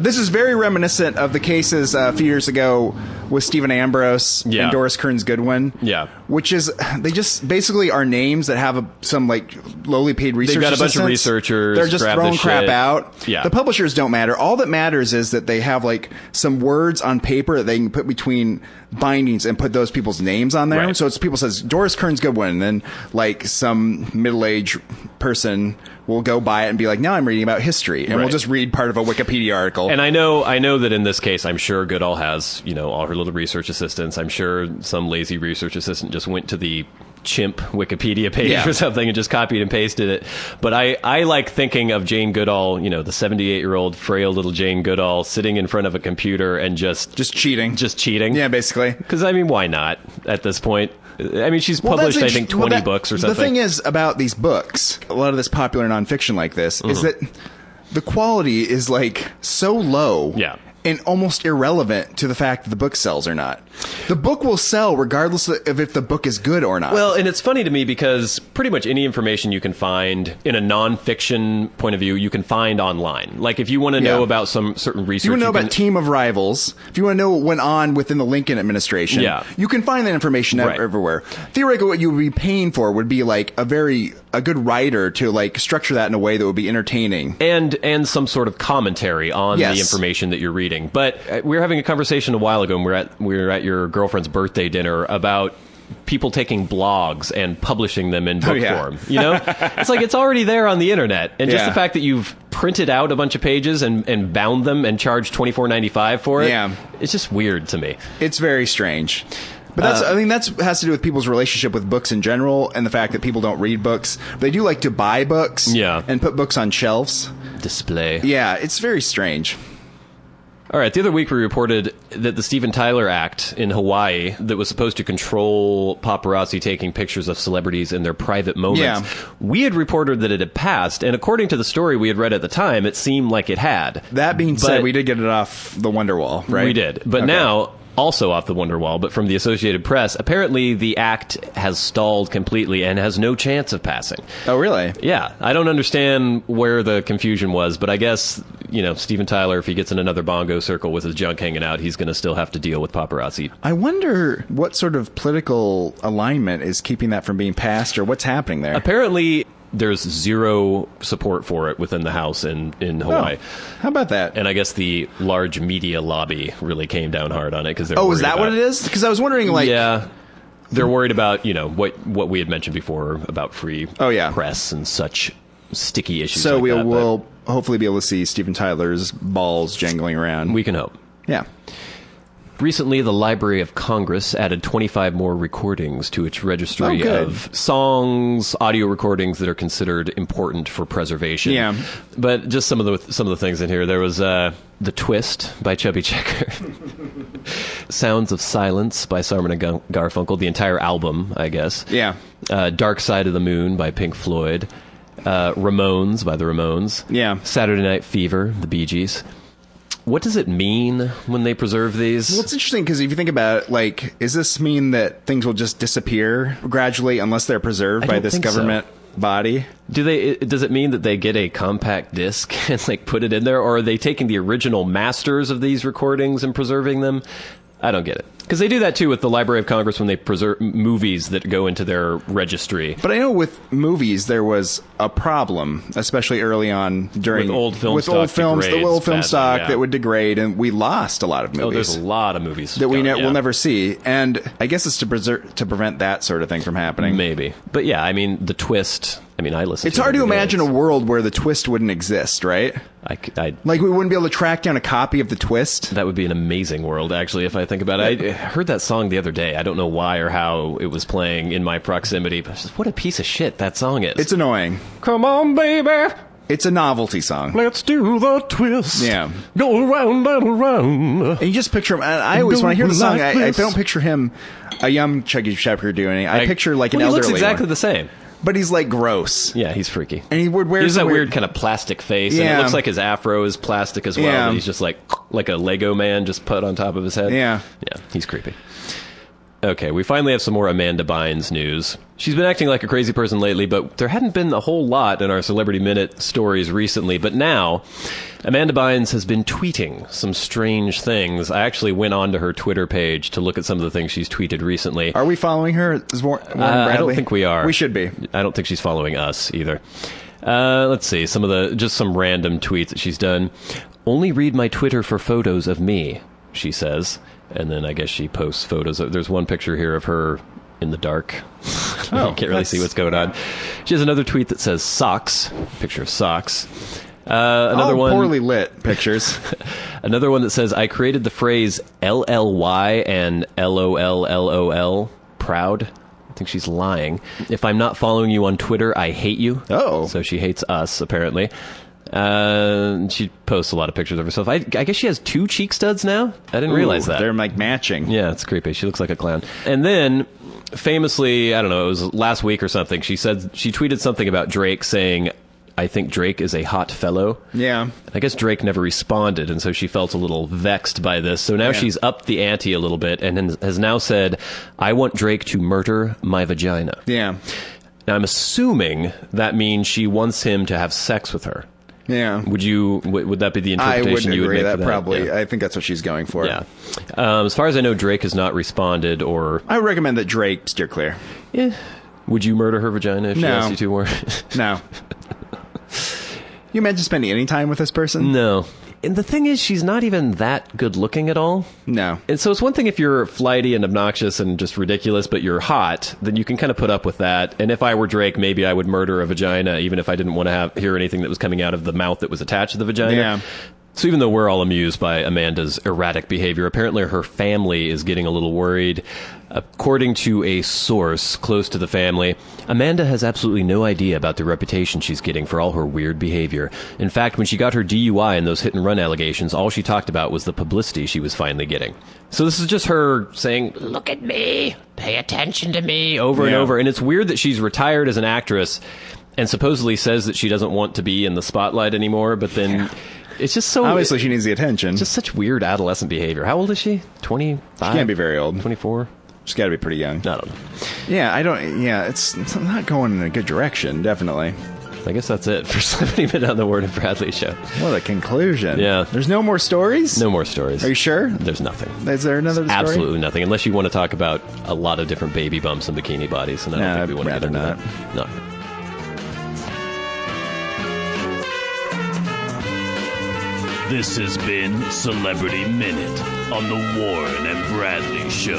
Speaker 3: This is very reminiscent of the cases a few years ago with Stephen Ambrose and Doris Kearns Goodwin.
Speaker 4: Yeah.
Speaker 3: Which is, they just basically are names that have some like lowly paid research
Speaker 4: They've got a bunch of
Speaker 3: assistants.
Speaker 4: researchers.
Speaker 3: They're just throwing crap out.
Speaker 4: Yeah.
Speaker 3: The publishers don't matter. All that matters is that they have like some words on paper that they can put between bindings and put those people's names on there.
Speaker 4: Right.
Speaker 3: So it's people says Doris Kearns Goodwin, and then like some middle-aged person will go by it and be like, now I'm reading about history, and we'll just read part of a Wikipedia article.
Speaker 4: And I know that in this case, I'm sure Goodall has, all her little research assistants. I'm sure some lazy research assistant just went to the chimp Wikipedia page or something and just copied and pasted it. But I like thinking of Jane Goodall, the 78-year-old frail little Jane Goodall sitting in front of a computer and just cheating. Yeah,
Speaker 3: basically.
Speaker 4: Because, why not at this point? She's published, I think, 20 books or something.
Speaker 3: The thing is about these books, a lot of this popular nonfiction like this, is that the quality is like so low.
Speaker 4: Yeah.
Speaker 3: And almost irrelevant to the fact that the book sells or not. The book will sell regardless of if the book is good or not.
Speaker 4: Well, and it's funny to me because pretty much any information you can find in a nonfiction point of view, you can find online. Like if you want to know about some certain research.
Speaker 3: You want to know about Team of Rivals. If you want to know what went on within the Lincoln administration, you can find that information everywhere. Theoretically, what you would be paying for would be like a good writer to like structure that in a way that would be entertaining.
Speaker 4: And some sort of commentary on the information that you're reading. But we were having a conversation a while ago, and we were at your girlfriend's birthday dinner about people taking blogs and publishing them in book form. It's like it's already there on the internet, and just the fact that you've printed out a bunch of pages and bound them and charged $24.95 for it, it's just weird to me.
Speaker 3: It's very strange. But that has to do with people's relationship with books in general, and the fact that people don't read books. They do like to buy books and put books on shelves.
Speaker 4: Display.
Speaker 3: Yeah, it's very strange.
Speaker 4: All right, the other week we reported that the Steven Tyler Act in Hawaii that was supposed to control paparazzi taking pictures of celebrities in their private moments, we had reported that it had passed, and according to the story we had read at the time, it seemed like it had.
Speaker 3: That being said, we did get it off the Wonderwall, right?
Speaker 4: We did, but now... Also off the Wonderwall, but from the Associated Press, apparently the act has stalled completely and has no chance of passing.
Speaker 3: Oh, really?
Speaker 4: Yeah. I don't understand where the confusion was, but I guess, Steven Tyler, if he gets in another bongo circle with his junk hanging out, he's going to still have to deal with paparazzi.
Speaker 3: I wonder what sort of political alignment is keeping that from being passed, or what's happening there.
Speaker 4: Apparently... There's zero support for it within the House in Hawaii.
Speaker 3: Oh, how about that?
Speaker 4: And I guess the large media lobby really came down hard on it because they're
Speaker 3: is that what it is? Because I was wondering, like...
Speaker 4: Yeah. They're worried about, what we had mentioned before about free press and such sticky issues
Speaker 3: so
Speaker 4: like
Speaker 3: we'll hopefully be able to see Steven Tyler's balls jangling around.
Speaker 4: We can hope.
Speaker 3: Yeah.
Speaker 4: Recently, the Library of Congress added 25 more recordings to its registry of songs, audio recordings that are considered important for preservation.
Speaker 3: Yeah.
Speaker 4: But just some of the things in here. There was The Twist by Chubby Checker. Sounds of Silence by Simon and Garfunkel. The entire album, I guess.
Speaker 3: Yeah.
Speaker 4: Dark Side of the Moon by Pink Floyd. Ramones by the Ramones.
Speaker 3: Yeah.
Speaker 4: Saturday Night Fever, the Bee Gees. What does it mean when they preserve these?
Speaker 3: Well, it's interesting because if you think about it, like, does this mean that things will just disappear gradually unless they're preserved by this government body?
Speaker 4: Does it mean that they get a compact disc and put it in there, or are they taking the original masters of these recordings and preserving them? I don't get it. Because they do that, too, with the Library of Congress when they preserve movies that go into their registry.
Speaker 3: But I know with movies there was a problem, especially early on during...
Speaker 4: With old film stock
Speaker 3: the old film stock that would degrade, and we lost a lot of movies.
Speaker 4: Oh, there's a lot of movies
Speaker 3: that we'll never see. And I guess it's to prevent that sort of thing from happening.
Speaker 4: Maybe. But yeah, The Twist... I listen
Speaker 3: It's hard to imagine a world where the Twist wouldn't exist, right? Like, we wouldn't be able to track down a copy of the Twist?
Speaker 4: That would be an amazing world, actually, if I think about it. I heard that song the other day. I don't know why or how it was playing in my proximity, but what a piece of shit that song is.
Speaker 3: It's annoying.
Speaker 4: Come on, baby.
Speaker 3: It's a novelty song.
Speaker 4: Let's do the twist.
Speaker 3: Yeah.
Speaker 4: Go around and around.
Speaker 3: And you just picture him. I always, when I hear the song, I don't picture him, a young Chuggy Shepherd doing it. I picture like an elderly
Speaker 4: He looks exactly
Speaker 3: one.
Speaker 4: the same.
Speaker 3: But he's like gross.
Speaker 4: Yeah, he's freaky.
Speaker 3: And he would wear
Speaker 4: that weird kind of plastic face. And it looks like his afro is plastic as well.
Speaker 3: Yeah.
Speaker 4: But he's just like a Lego man just put on top of his head.
Speaker 3: Yeah.
Speaker 4: Yeah, he's creepy. Okay, we finally have some more Amanda Bynes news. She's been acting like a crazy person lately, but there hadn't been a whole lot in our Celebrity Minute stories recently. But now, Amanda Bynes has been tweeting some strange things. I actually went onto her Twitter page to look at some of the things she's tweeted recently.
Speaker 3: Are we following her?
Speaker 4: I don't think we are.
Speaker 3: We should be.
Speaker 4: I don't think she's following us either. Let's see, some random tweets that she's done. Only read my Twitter for photos of me. she says. And then I guess she posts photos. There's one picture here of her in the dark. You can't really see what's going on. She has another tweet that says socks. Picture of socks. Another one,
Speaker 3: poorly lit pictures.
Speaker 4: Another one that says, I created the phrase LLY and LOL. Proud. I think she's lying. If I'm not following you on Twitter, I hate you.
Speaker 3: Oh.
Speaker 4: So she hates us, apparently. She posts a lot of pictures of herself. I guess she has 2 cheek studs now. I didn't realize that.
Speaker 3: They're like matching.
Speaker 4: Yeah, it's creepy. She looks like a clown. And then, famously, I don't know, it was last week or something, she tweeted something about Drake saying, I think Drake is a hot fellow.
Speaker 3: Yeah.
Speaker 4: I guess Drake never responded, and so she felt a little vexed by this. So now she's upped the ante a little bit and has now said, I want Drake to murder my vagina.
Speaker 3: Yeah.
Speaker 4: Now, I'm assuming that means she wants him to have sex with her.
Speaker 3: Yeah.
Speaker 4: Would that be the interpretation you would make
Speaker 3: that
Speaker 4: for that?
Speaker 3: probably.
Speaker 4: Yeah.
Speaker 3: I think that's what she's going for.
Speaker 4: Yeah. As far as I know, Drake has not responded or...
Speaker 3: I recommend that Drake steer clear.
Speaker 4: Yeah. Would you murder her vagina if she asked you to? Or...
Speaker 3: No. You imagine spending any time with this person?
Speaker 4: No. And the thing is, she's not even that good looking at all.
Speaker 3: No.
Speaker 4: And so it's one thing if you're flighty and obnoxious and just ridiculous, but you're hot, then you can kind of put up with that. And if I were Drake, maybe I would murder a vagina, even if I didn't want to hear anything that was coming out of the mouth that was attached to the vagina.
Speaker 3: Yeah.
Speaker 4: So even though we're all amused by Amanda's erratic behavior, apparently her family is getting a little worried. According to a source close to the family, Amanda has absolutely no idea about the reputation she's getting for all her weird behavior. In fact, when she got her DUI and those hit-and-run allegations, all she talked about was the publicity she was finally getting. So this is just her saying, look at me, pay attention to me, over and over. And it's weird that she's retired as an actress and supposedly says that she doesn't want to be in the spotlight anymore, but then... Yeah. It's just so...
Speaker 3: Obviously, she needs the attention.
Speaker 4: Just such weird adolescent behavior. How old is she? 25?
Speaker 3: She can't be very old.
Speaker 4: 24?
Speaker 3: She's got to be pretty young.
Speaker 4: I don't know.
Speaker 3: Yeah, it's not going in a good direction, definitely.
Speaker 4: I guess that's it for Celebrity Minute on the Ward and Bradley Show.
Speaker 3: What a conclusion.
Speaker 4: Yeah.
Speaker 3: There's no more stories?
Speaker 4: No more stories.
Speaker 3: Are you sure?
Speaker 4: There's nothing.
Speaker 3: Is there another story?
Speaker 4: Absolutely nothing, unless you want to talk about a lot of different baby bumps and bikini bodies, and I don't think we want to get into that. No.
Speaker 1: This has been Celebrity Minute on the Warren and Bradley Show.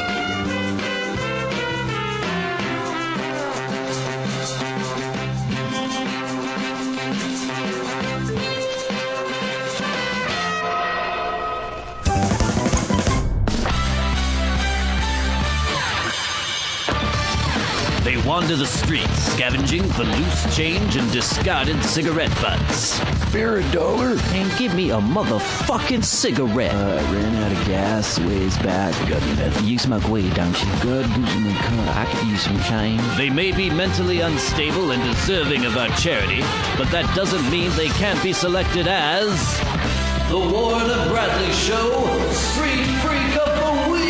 Speaker 1: They wander the streets, scavenging for loose change and discarded cigarette butts.
Speaker 5: Fair $1.
Speaker 6: And give me a motherfucking cigarette.
Speaker 5: I ran out of gas ways back. Got me that.
Speaker 6: You smoke weed, don't you?
Speaker 5: Good in the car.
Speaker 6: I could use some change.
Speaker 1: They may be mentally unstable and deserving of our charity, but that doesn't mean they can't be selected as the Warren and Bradley Show Street Freak of the Week.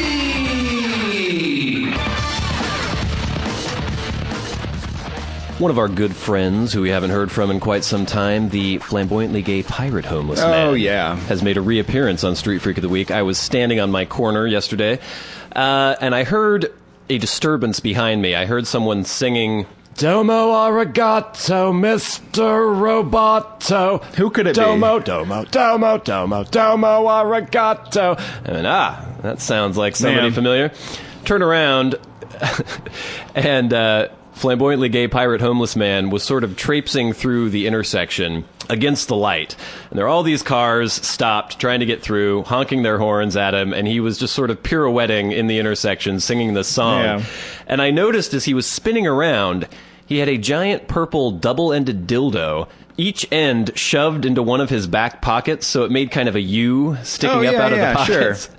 Speaker 4: One of our good friends who we haven't heard from in quite some time, the flamboyantly gay pirate homeless man.
Speaker 3: Oh, yeah.
Speaker 4: Has made a reappearance on Street Freak of the Week. I was standing on my corner yesterday, and I heard a disturbance behind me. I heard someone singing, Domo arigato, Mr. Roboto.
Speaker 3: Who could it
Speaker 4: Domo,
Speaker 3: be?
Speaker 4: Domo, Domo, Domo, Domo arigato. And that sounds like somebody familiar. Turn around, and flamboyantly gay pirate homeless man was sort of traipsing through the intersection against the light. And there are all these cars stopped, trying to get through, honking their horns at him, and he was just sort of pirouetting in the intersection, singing this song.
Speaker 3: Yeah.
Speaker 4: And I noticed as he was spinning around, he had a giant purple double-ended dildo, each end shoved into one of his back pockets, so it made kind of a U sticking up out of the pockets. Sure.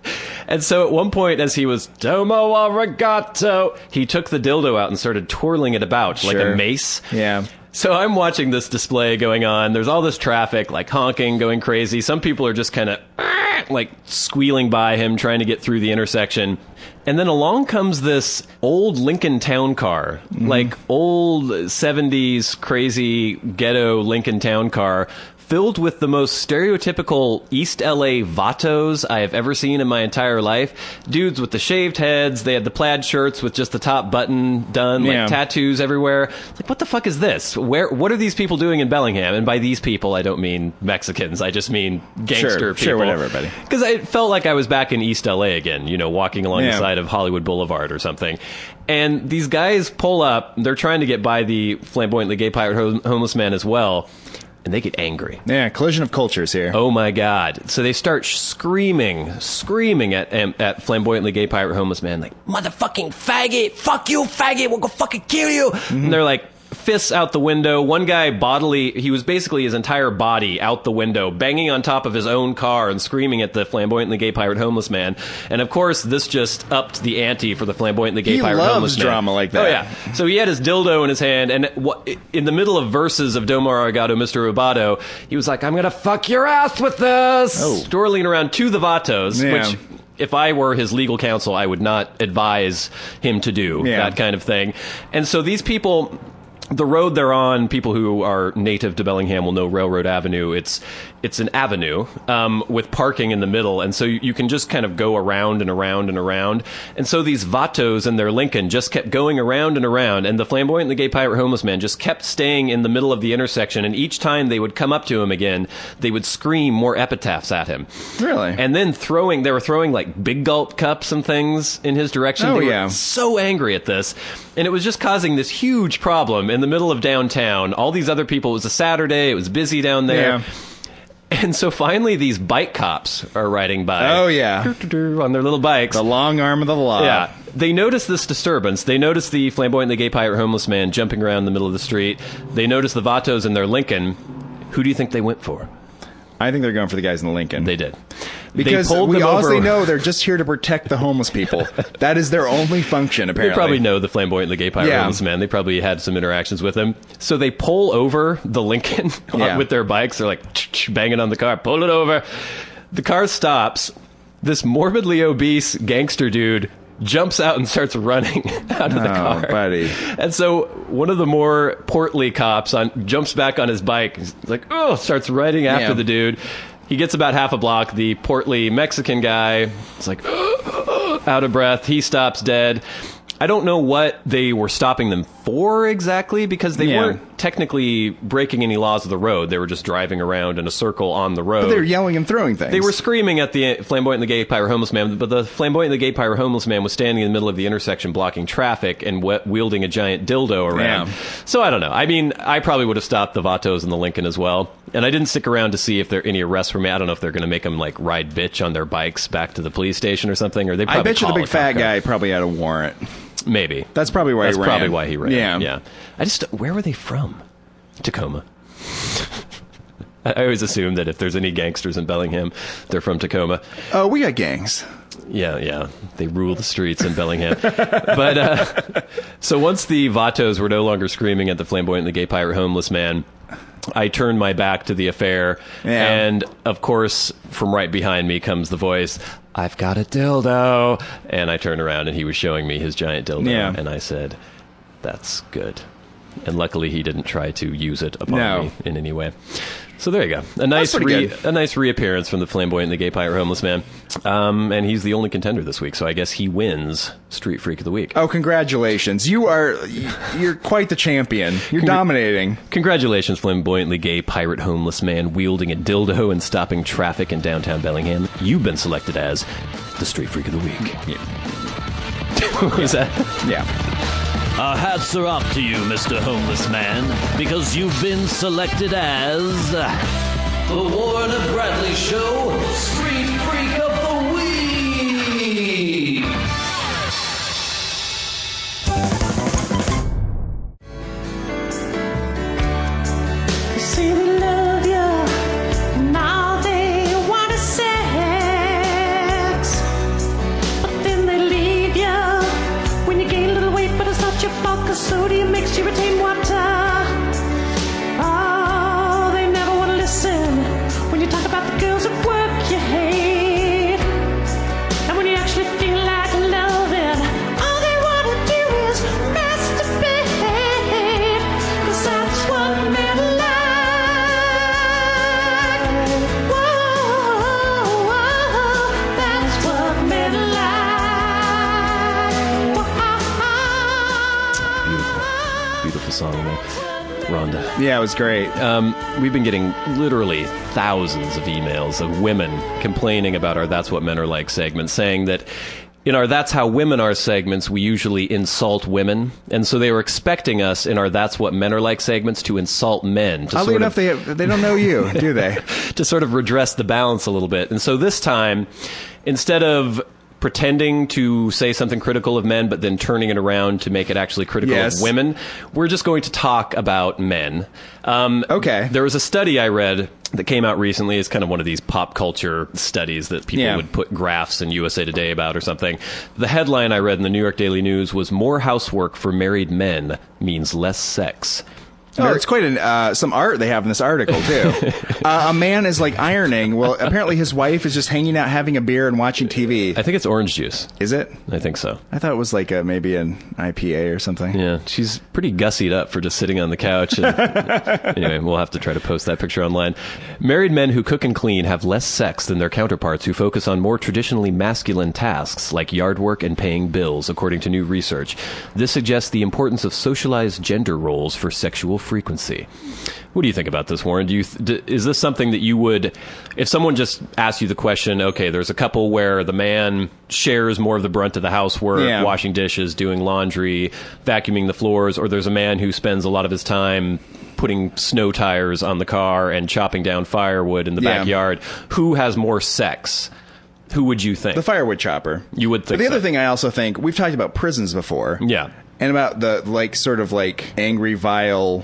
Speaker 4: And so at one point, as he was, Domo arigato, he took the dildo out and started twirling it about like a mace.
Speaker 3: Yeah.
Speaker 4: So I'm watching this display going on. There's all this traffic, like honking, going crazy. Some people are just kind of like squealing by him, trying to get through the intersection. And then along comes this old Lincoln Town car, like old 70s crazy ghetto Lincoln Town car, filled with the most stereotypical East LA vatos I have ever seen in my entire life. Dudes with the shaved heads, they had the plaid shirts with just the top button done, like tattoos everywhere. Like, what the fuck is this? What are these people doing in Bellingham? And by these people, I don't mean Mexicans. I just mean gangster people.
Speaker 3: Sure, whatever, buddy.
Speaker 4: Because I felt like I was back in East LA again, walking along the side of Hollywood Boulevard or something. And these guys pull up, they're trying to get by the flamboyantly gay pirate homeless man as well. And they get angry.
Speaker 3: Yeah, collision of cultures here.
Speaker 4: Oh my God. So they start screaming at flamboyantly gay pirate homeless man, like, motherfucking faggot, fuck you, faggot, we'll go fucking kill you. Mm-hmm. And they're like, fists out the window. One guy he was basically his entire body out the window, banging on top of his own car and screaming at the flamboyantly gay pirate homeless man. And of course, this just upped the ante for the flamboyantly gay pirate homeless man.
Speaker 3: He loves drama like that.
Speaker 4: Oh yeah. So he had his dildo in his hand, and in the middle of verses of Domar Arigato, Mr. Roboto, he was like, I'm gonna fuck your ass with this! Twirling around to the vatos, which... If I were his legal counsel, I would not advise him to do that kind of thing. And so these people... The road they're on, people who are native to Bellingham will know Railroad Avenue. It's an avenue with parking in the middle, and so you can just kind of go around and around and around. And so these vatos and their Lincoln just kept going around and around, and the flamboyantly gay pirate homeless man just kept staying in the middle of the intersection, and each time they would come up to him again, they would scream more epitaphs at him.
Speaker 3: Really?
Speaker 4: And then they were throwing like big gulp cups and things in his direction. They were so angry at this. And it was just causing this huge problem in the middle of downtown. All these other people, it was a Saturday, it was busy down there. Yeah. And so finally these bike cops are riding by.
Speaker 3: Oh, yeah.
Speaker 4: On their little bikes.
Speaker 3: The long arm of the law.
Speaker 4: Yeah. They notice this disturbance. They notice the flamboyantly gay pirate homeless man jumping around in the middle of the street. They notice the vatos in their Lincoln. Who do you think they went for?
Speaker 3: I think they're going for the guys in the Lincoln.
Speaker 4: They did.
Speaker 3: Because we honestly know they're just here to protect the homeless people. That is their only function, apparently.
Speaker 4: They probably know the flamboyantly gay pirate homeless man. They probably had some interactions with him. So they pull over the Lincoln with their bikes. They're like banging on the car. Pull it over. The car stops. This morbidly obese gangster dude jumps out and starts running out of the car.
Speaker 3: Buddy.
Speaker 4: And so one of the more portly cops jumps back on his bike. He's like, starts riding after the dude. He gets about half a block. The portly Mexican guy is like, out of breath. He stops dead. I don't know what they were stopping them for exactly, because they weren't technically breaking any laws of the road. They were just driving around in a circle on the road.
Speaker 3: But they were yelling and throwing things.
Speaker 4: They were screaming at the flamboyantly gay pirate homeless man, but the flamboyantly gay pirate homeless man was standing in the middle of the intersection blocking traffic and wielding a giant dildo around. Yeah. So I don't know. I mean, I probably would have stopped the vatos in the Lincoln as well. And I didn't stick around to see if there are any arrests for me. I don't know if they're going to make them like ride bitch on their bikes back to the police station or something. Or they probably
Speaker 3: I bet you the big fat guy probably had a warrant.
Speaker 4: Maybe.
Speaker 3: That's probably why he ran.
Speaker 4: That's probably why he ran.
Speaker 3: Yeah.
Speaker 4: Where were they from? Tacoma. I always assume that if there's any gangsters in Bellingham, they're from Tacoma.
Speaker 3: Oh, we got gangs.
Speaker 4: Yeah. They rule the streets in Bellingham. But, so once the vatos were no longer screaming at the flamboyantly gay pirate homeless man, I turned my back to the affair, and of course, from right behind me comes the voice, I've got a dildo. And I turned around and he was showing me his giant dildo, and I said, that's good. And luckily he didn't try to use it upon me in any way. So there you go. A nice reappearance from the flamboyantly gay pirate homeless man. And he's the only contender this week, so I guess he wins Street Freak of the Week.
Speaker 3: Oh, congratulations. You're quite the champion. You're dominating.
Speaker 4: Congratulations, flamboyantly gay pirate homeless man wielding a dildo and stopping traffic in downtown Bellingham. You've been selected as the Street Freak of the Week. What was that?
Speaker 3: Yeah.
Speaker 1: Our hats are off to you, Mr. Homeless Man, because you've been selected as the Warren Bradley Show Street Freak of the Week.
Speaker 7: They say they love you, and all they want is sex, but then they leave you when you gain a little weight, but it's not your fault, 'cause sodium makes you retain water. Oh, they never want to listen when you talk about the girls at work you hate.
Speaker 3: Yeah, it was great.
Speaker 4: We've been getting literally thousands of emails of women complaining about our That's What Men Are Like segment, saying that in our That's How Women Are segments, we usually insult women. And so they were expecting us in our That's What Men Are Like segments to insult men.
Speaker 3: Oddly enough, they don't know you, do they?
Speaker 4: To sort of redress the balance a little bit. And so this time, instead of pretending to say something critical of men, but then turning it around to make it actually critical of women, we're just going to talk about men.
Speaker 3: Okay.
Speaker 4: There was a study I read that came out recently. It's kind of one of these pop culture studies that people would put graphs in USA Today about or something. The headline I read in the New York Daily News was "More housework for married men means less sex."
Speaker 3: Oh, it's quite some art they have in this article, too. A man is like ironing. Well, apparently his wife is just hanging out, having a beer and watching TV.
Speaker 4: I think it's orange juice.
Speaker 3: Is it?
Speaker 4: I think so.
Speaker 3: I thought it was like maybe an IPA or something.
Speaker 4: Yeah, she's pretty gussied up for just sitting on the couch. And anyway, we'll have to try to post that picture online. Married men who cook and clean have less sex than their counterparts who focus on more traditionally masculine tasks like yard work and paying bills, according to new research. This suggests the importance of socialized gender roles for sexual frequency. What do you think about this, Warren? Is this something that you would, if someone just asked you the question, okay, there's a couple where the man shares more of the brunt of the housework, washing dishes, doing laundry, vacuuming the floors, or there's a man who spends a lot of his time putting snow tires on the car and chopping down firewood in the backyard, who has more sex? Who would you think?
Speaker 3: The firewood chopper.
Speaker 4: You would think
Speaker 3: But the other thing I also think, we've talked about prisons before.
Speaker 4: Yeah.
Speaker 3: And about the angry, vile,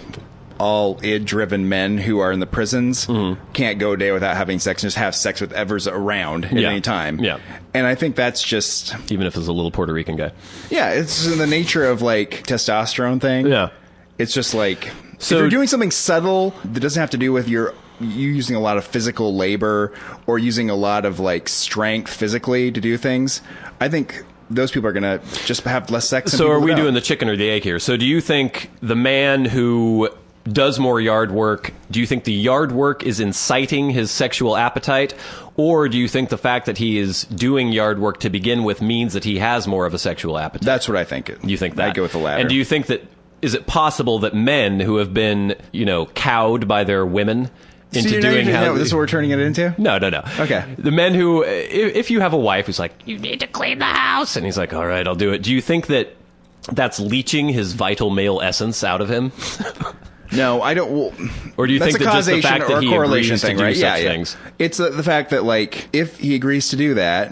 Speaker 3: all id-driven men who are in the prisons can't go a day without having sex and just have sex with whoever's around at any time. Yeah. And I think that's just...
Speaker 4: Even if it's a little Puerto Rican guy.
Speaker 3: Yeah, it's in the nature of, like, testosterone thing. Yeah. It's just like... So if you're doing something subtle that doesn't have to do with you using a lot of physical labor or using a lot of, like, strength physically to do things, I think... those people are going to just have less sex.
Speaker 4: So are we doing the chicken or the egg here? So do you think the man who does more yard work, do you think the yard work is inciting his sexual appetite? Or do you think the fact that he is doing yard work to begin with means that he has more of a sexual appetite?
Speaker 3: That's what I think.
Speaker 4: You think that?
Speaker 3: I go with the latter.
Speaker 4: And do you think that, is it possible that men who have been, cowed by their women into doing how...
Speaker 3: This is what we're turning it into?
Speaker 4: No.
Speaker 3: Okay.
Speaker 4: The men who, if you have a wife who's like, you need to clean the house, and he's like, all right, I'll do it. Do you think that that's leeching his vital male essence out of him?
Speaker 3: No, I don't. Well,
Speaker 4: or do you think that just the fact that he agrees to do such
Speaker 3: Yeah.
Speaker 4: things?
Speaker 3: It's the fact that, like, if he agrees to do that,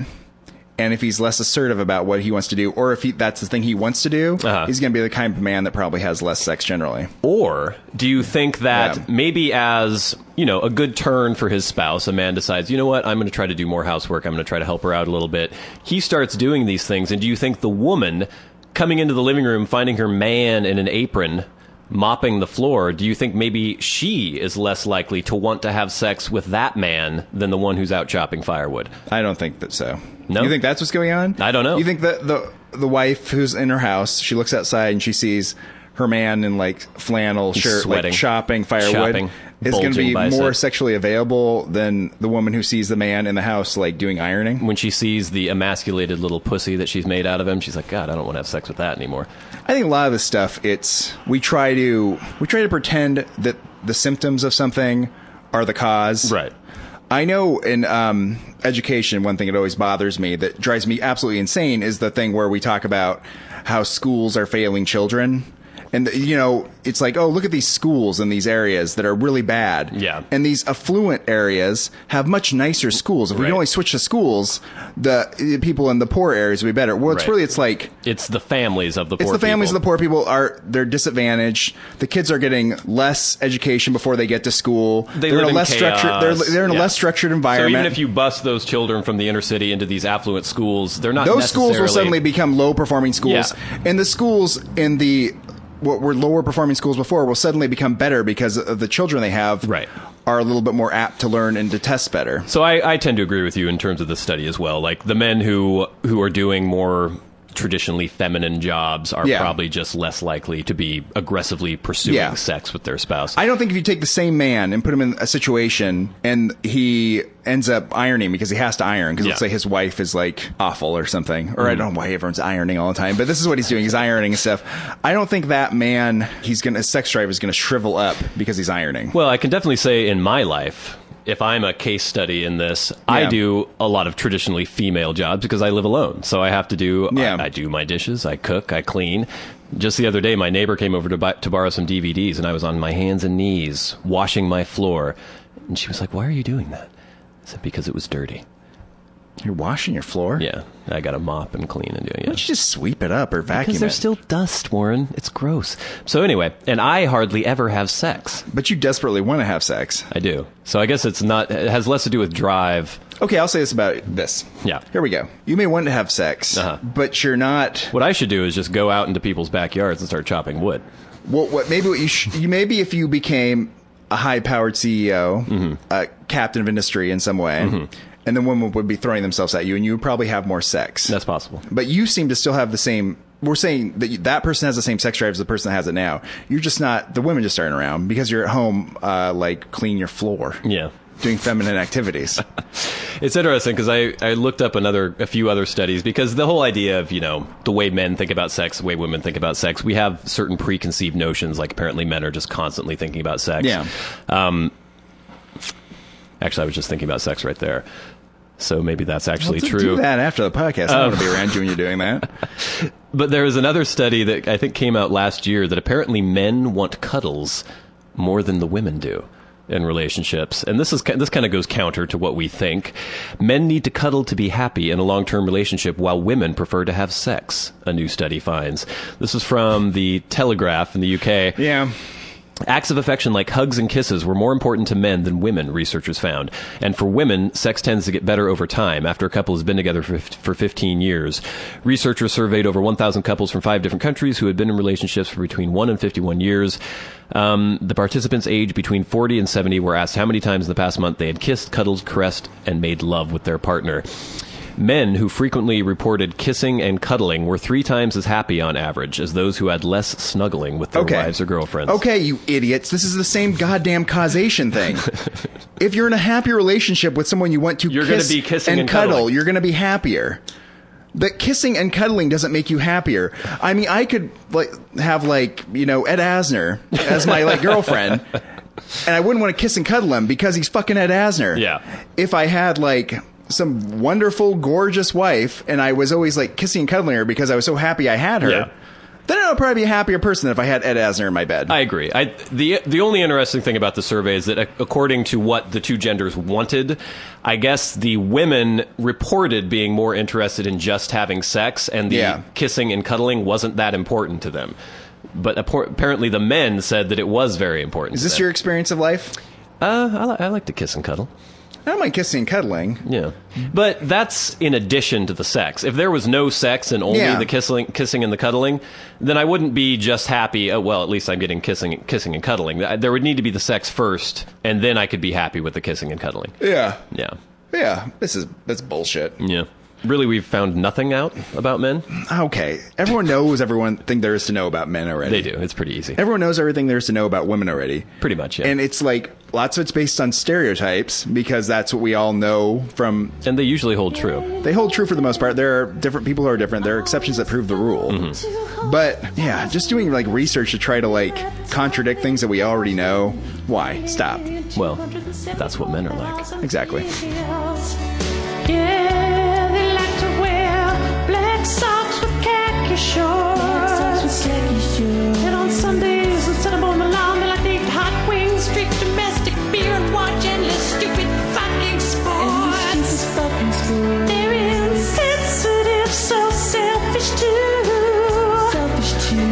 Speaker 3: and if he's less assertive about what he wants to do, or if that's the thing he wants to do, he's going to be the kind of man that probably has less sex generally.
Speaker 4: Or do you think that maybe as, a good turn for his spouse, a man decides, you know what, I'm going to try to do more housework, I'm going to try to help her out a little bit. He starts doing these things, and do you think the woman coming into the living room, finding her man in an apron, mopping the floor, do you think maybe she is less likely to want to have sex with that man than the one who's out chopping firewood?
Speaker 3: I don't think that so.
Speaker 4: No?
Speaker 3: You think that's what's going on?
Speaker 4: I don't know.
Speaker 3: You think that the wife who's in her house, she looks outside and she sees her man in, like, flannel shirt,
Speaker 4: sweating,
Speaker 3: like chopping firewood, is going to be more sexually available than the woman who sees the man in the house, like, doing ironing?
Speaker 4: When she sees the emasculated little pussy that she's made out of him, she's like, God, I don't want to have sex with that anymore.
Speaker 3: I think a lot of this stuff, we try to pretend that the symptoms of something are the cause.
Speaker 4: Right.
Speaker 3: I know in education, one thing that always bothers me, that drives me absolutely insane, is the thing where we talk about how schools are failing children. And, it's like, oh, look at these schools in these areas that are really bad. Yeah. And these affluent areas have much nicer schools. If we can only switch to schools, the people in the poor areas would be better. Well, it's like...
Speaker 4: It's the families of the poor people.
Speaker 3: It's the families of the poor people. They're disadvantaged. The kids are getting less education before they get to school.
Speaker 4: They're in a less structured.
Speaker 3: They're in a less structured environment.
Speaker 4: So even if you bus those children from the inner city into these affluent schools, they're not
Speaker 3: those schools will suddenly become low-performing schools. Yeah. And the schools in what were lower performing schools before will suddenly become better because of the children they have are a little bit more apt to learn and to test better.
Speaker 4: So I tend to agree with you in terms of this study as well. Like the men who are doing more traditionally feminine jobs are probably just less likely to be aggressively pursuing sex with their spouse.
Speaker 3: I don't think if you take the same man and put him in a situation and he ends up ironing because he has to iron, because let's say his wife is like awful or something, or I don't know why everyone's ironing all the time, but this is what he's doing. He's ironing and stuff. I don't think that man, his sex drive is going to shrivel up because he's ironing.
Speaker 4: Well, I can definitely say in my life, if I'm a case study in this, I do a lot of traditionally female jobs because I live alone. So I have to do, I do my dishes, I cook, I clean. Just the other day, my neighbor came over to borrow some DVDs, and I was on my hands and knees washing my floor. And she was like, "Why are you doing that?" I said, "Because it was dirty."
Speaker 3: You're washing your floor?
Speaker 4: Yeah. I got to mop and clean and do it.
Speaker 3: Why don't you just sweep it up or vacuum
Speaker 4: because there's still dust, Warren. It's gross. So anyway, and I hardly ever have sex.
Speaker 3: But you desperately want to have sex.
Speaker 4: I do. So I guess it has less to do with drive.
Speaker 3: Okay, I'll say this about this.
Speaker 4: Yeah.
Speaker 3: Here we go. You may want to have sex, but you're not...
Speaker 4: What I should do is just go out into people's backyards and start chopping wood.
Speaker 3: Well, maybe if you became a high-powered CEO, a captain of industry in some way... And then women would be throwing themselves at you, and you would probably have more sex.
Speaker 4: That's possible.
Speaker 3: But you seem to still have the same... We're saying that person has the same sex drive as the person that has it now. You're just not... The women just aren't around because you're at home, like, cleaning your floor.
Speaker 4: Yeah.
Speaker 3: Doing feminine activities.
Speaker 4: It's interesting because I looked up a few other studies, because the whole idea of, the way men think about sex, the way women think about sex, we have certain preconceived notions, like apparently men are just constantly thinking about sex.
Speaker 3: Yeah.
Speaker 4: Actually, I was just thinking about sex right there. So maybe that's actually
Speaker 3: true.
Speaker 4: true.
Speaker 3: Do that after the podcast. I don't want to be around you when you're doing that.
Speaker 4: But there was another study that I think came out last year that apparently men want cuddles more than the women do in relationships. And this kind of goes counter to what we think. Men need to cuddle to be happy in a long-term relationship, while women prefer to have sex, a new study finds. This is from the Telegraph in the UK.
Speaker 3: Yeah.
Speaker 4: Acts of affection like hugs and kisses were more important to men than women, researchers found. And for women, sex tends to get better over time after a couple has been together for 15 years. Researchers surveyed over 1,000 couples from 5 different countries who had been in relationships for between 1 and 51 years. The participants aged between 40 and 70 were asked how many times in the past month they had kissed, cuddled, caressed, and made love with their partner. Men who frequently reported kissing and cuddling were 3 times as happy on average as those who had less snuggling with their wives or girlfriends.
Speaker 3: Okay, you idiots. This is the same goddamn causation thing. If you're in a happy relationship with someone you want to
Speaker 4: you're going to be kissing and
Speaker 3: cuddle,
Speaker 4: cuddling.
Speaker 3: you're going to be happier. But kissing and cuddling doesn't make you happier. I mean, I could have Ed Asner as my girlfriend, and I wouldn't want to kiss and cuddle him because he's fucking Ed Asner.
Speaker 4: Yeah.
Speaker 3: If I had some wonderful, gorgeous wife, and I was always kissing and cuddling her because I was so happy I had her, then I would probably be a happier person if I had Ed Asner in my bed.
Speaker 4: I agree. The only interesting thing about the survey is that according to what the two genders wanted, I guess the women reported being more interested in just having sex, and the kissing and cuddling wasn't that important to them. But apparently the men said that it was very important.
Speaker 3: Is this your experience of life?
Speaker 4: I like to kiss and cuddle.
Speaker 3: I don't mind kissing and cuddling.
Speaker 4: Yeah. But that's in addition to the sex. If there was no sex and only the kissing and the cuddling, then I wouldn't be just happy, at least I'm getting kissing and cuddling. There would need to be the sex first, and then I could be happy with the kissing and cuddling.
Speaker 3: Yeah.
Speaker 4: Yeah.
Speaker 3: Yeah. That's bullshit.
Speaker 4: Yeah. Really, we've found nothing out about men?
Speaker 3: Okay. Everyone knows everything there is to know about men already.
Speaker 4: They do. It's pretty easy.
Speaker 3: Everyone knows everything there is to know about women already.
Speaker 4: Pretty much, yeah.
Speaker 3: And it's lots of it's based on stereotypes because that's what we all know from...
Speaker 4: And they usually hold true.
Speaker 3: They hold true for the most part. There are different people who are different. There are exceptions that prove the rule.
Speaker 4: Mm-hmm.
Speaker 3: But, yeah, just doing research to try to contradict things that we already know. Why? Stop.
Speaker 4: Well, that's what men are like.
Speaker 3: Exactly.
Speaker 7: Yeah, they like to wear black socks with khaki shorts. And on Sundays, instead of on the lawn, they like to eat hot wings, drink domestic beer, and watch endless stupid fucking sports. They're insensitive, so selfish too.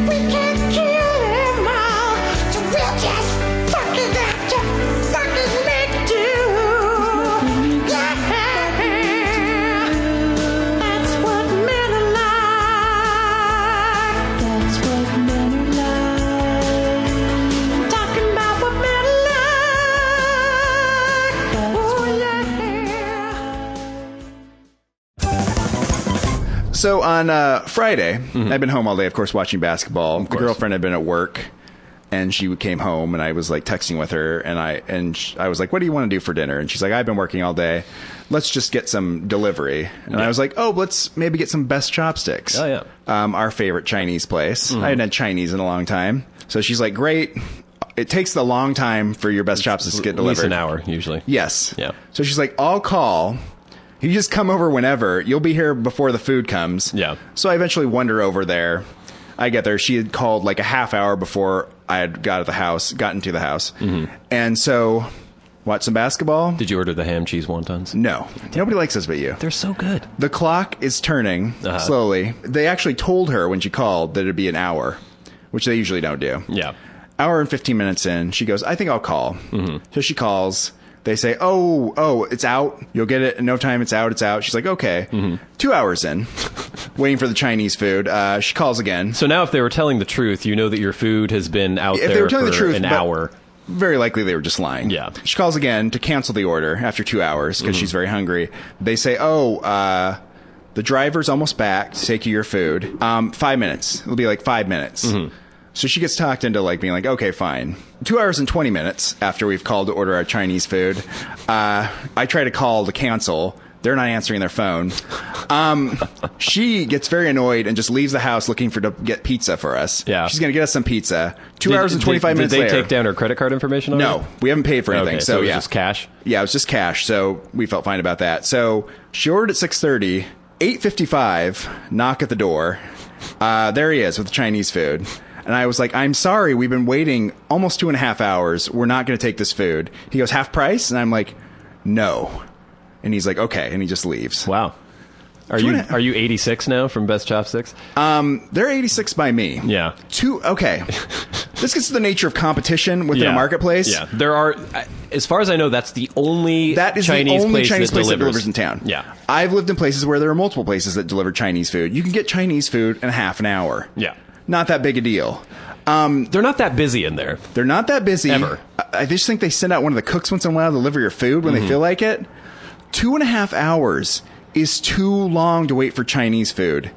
Speaker 7: We can't kill them all, so we'll just fucking have to fucking make do. That's what men are like.
Speaker 3: So on Friday, I'd been home all day, of course, watching basketball. The girlfriend had been at work, and she came home, and I was like texting with her, and I was like, "What do you want to do for dinner?" And she's like, "I've been working all day. Let's just get some delivery." And I was like, "Oh, let's maybe get some Best Chopsticks."
Speaker 4: Oh yeah,
Speaker 3: our favorite Chinese place. I hadn't had Chinese in a long time, so she's like, "Great." It takes the long time for your Best Chopsticks to get delivered.
Speaker 4: At least an hour usually.
Speaker 3: Yes.
Speaker 4: Yeah.
Speaker 3: So she's like, "I'll call. You just come over whenever. You'll be here before the food comes."
Speaker 4: Yeah.
Speaker 3: So I eventually wander over there. I get there. She had called like a half hour before I had gotten to the house. And so, watch some basketball.
Speaker 4: Did you order the ham cheese wontons?
Speaker 3: No. Nobody likes this but you.
Speaker 4: They're so good.
Speaker 3: The clock is turning slowly. They actually told her when she called that it'd be an hour, which they usually don't do.
Speaker 4: Yeah.
Speaker 3: Hour and 15 minutes in, she goes, "I think I'll call." So she calls. They say, oh, it's out. You'll get it in no time. It's out. She's like, "Okay." 2 hours in, waiting for the Chinese food. She calls again.
Speaker 4: So now if they were telling the truth, you know that your food has been out there for an hour.
Speaker 3: Very likely they were just lying.
Speaker 4: Yeah.
Speaker 3: She calls again to cancel the order after 2 hours because she's very hungry. They say, the driver's almost back to take you your food. 5 minutes. It'll be like 5 minutes. So she gets talked into like being like, "Okay, fine." 2 hours and 20 minutes after we've called to order our Chinese food, I try to call to cancel. They're not answering their phone. She gets very annoyed and just leaves the house looking to get pizza for us.
Speaker 4: Yeah.
Speaker 3: She's going to get us some pizza. 2 hours and 25 minutes later.
Speaker 4: Did they take down her credit card information already?
Speaker 3: No, we haven't paid for anything.
Speaker 4: Okay,
Speaker 3: so
Speaker 4: it was
Speaker 3: yeah.
Speaker 4: just cash?
Speaker 3: Yeah, it was just cash. So we felt fine about that. So she ordered at 6:30. 8:55, knock at the door. There he is with the Chinese food. And I was like, "I'm sorry, we've been waiting almost 2.5 hours. We're not going to take this food." He goes, "Half price?" And I'm like, "No." And he's like, "Okay." And he just leaves.
Speaker 4: Wow. Are you 86 now from Best Chopsticks?
Speaker 3: They're 86 by me.
Speaker 4: Yeah.
Speaker 3: Okay. This gets to the nature of competition within a marketplace.
Speaker 4: Yeah. There are, as far as I know, that's the only
Speaker 3: Chinese place
Speaker 4: that
Speaker 3: delivers in town.
Speaker 4: Yeah.
Speaker 3: I've lived in places where there are multiple places that deliver Chinese food. You can get Chinese food in half an hour.
Speaker 4: Yeah.
Speaker 3: Not that big a deal.
Speaker 4: They're not that busy in there.
Speaker 3: They're not that busy.
Speaker 4: Ever.
Speaker 3: I just think they send out one of the cooks once in a while to deliver your food when they feel like it. 2.5 hours is too long to wait for Chinese food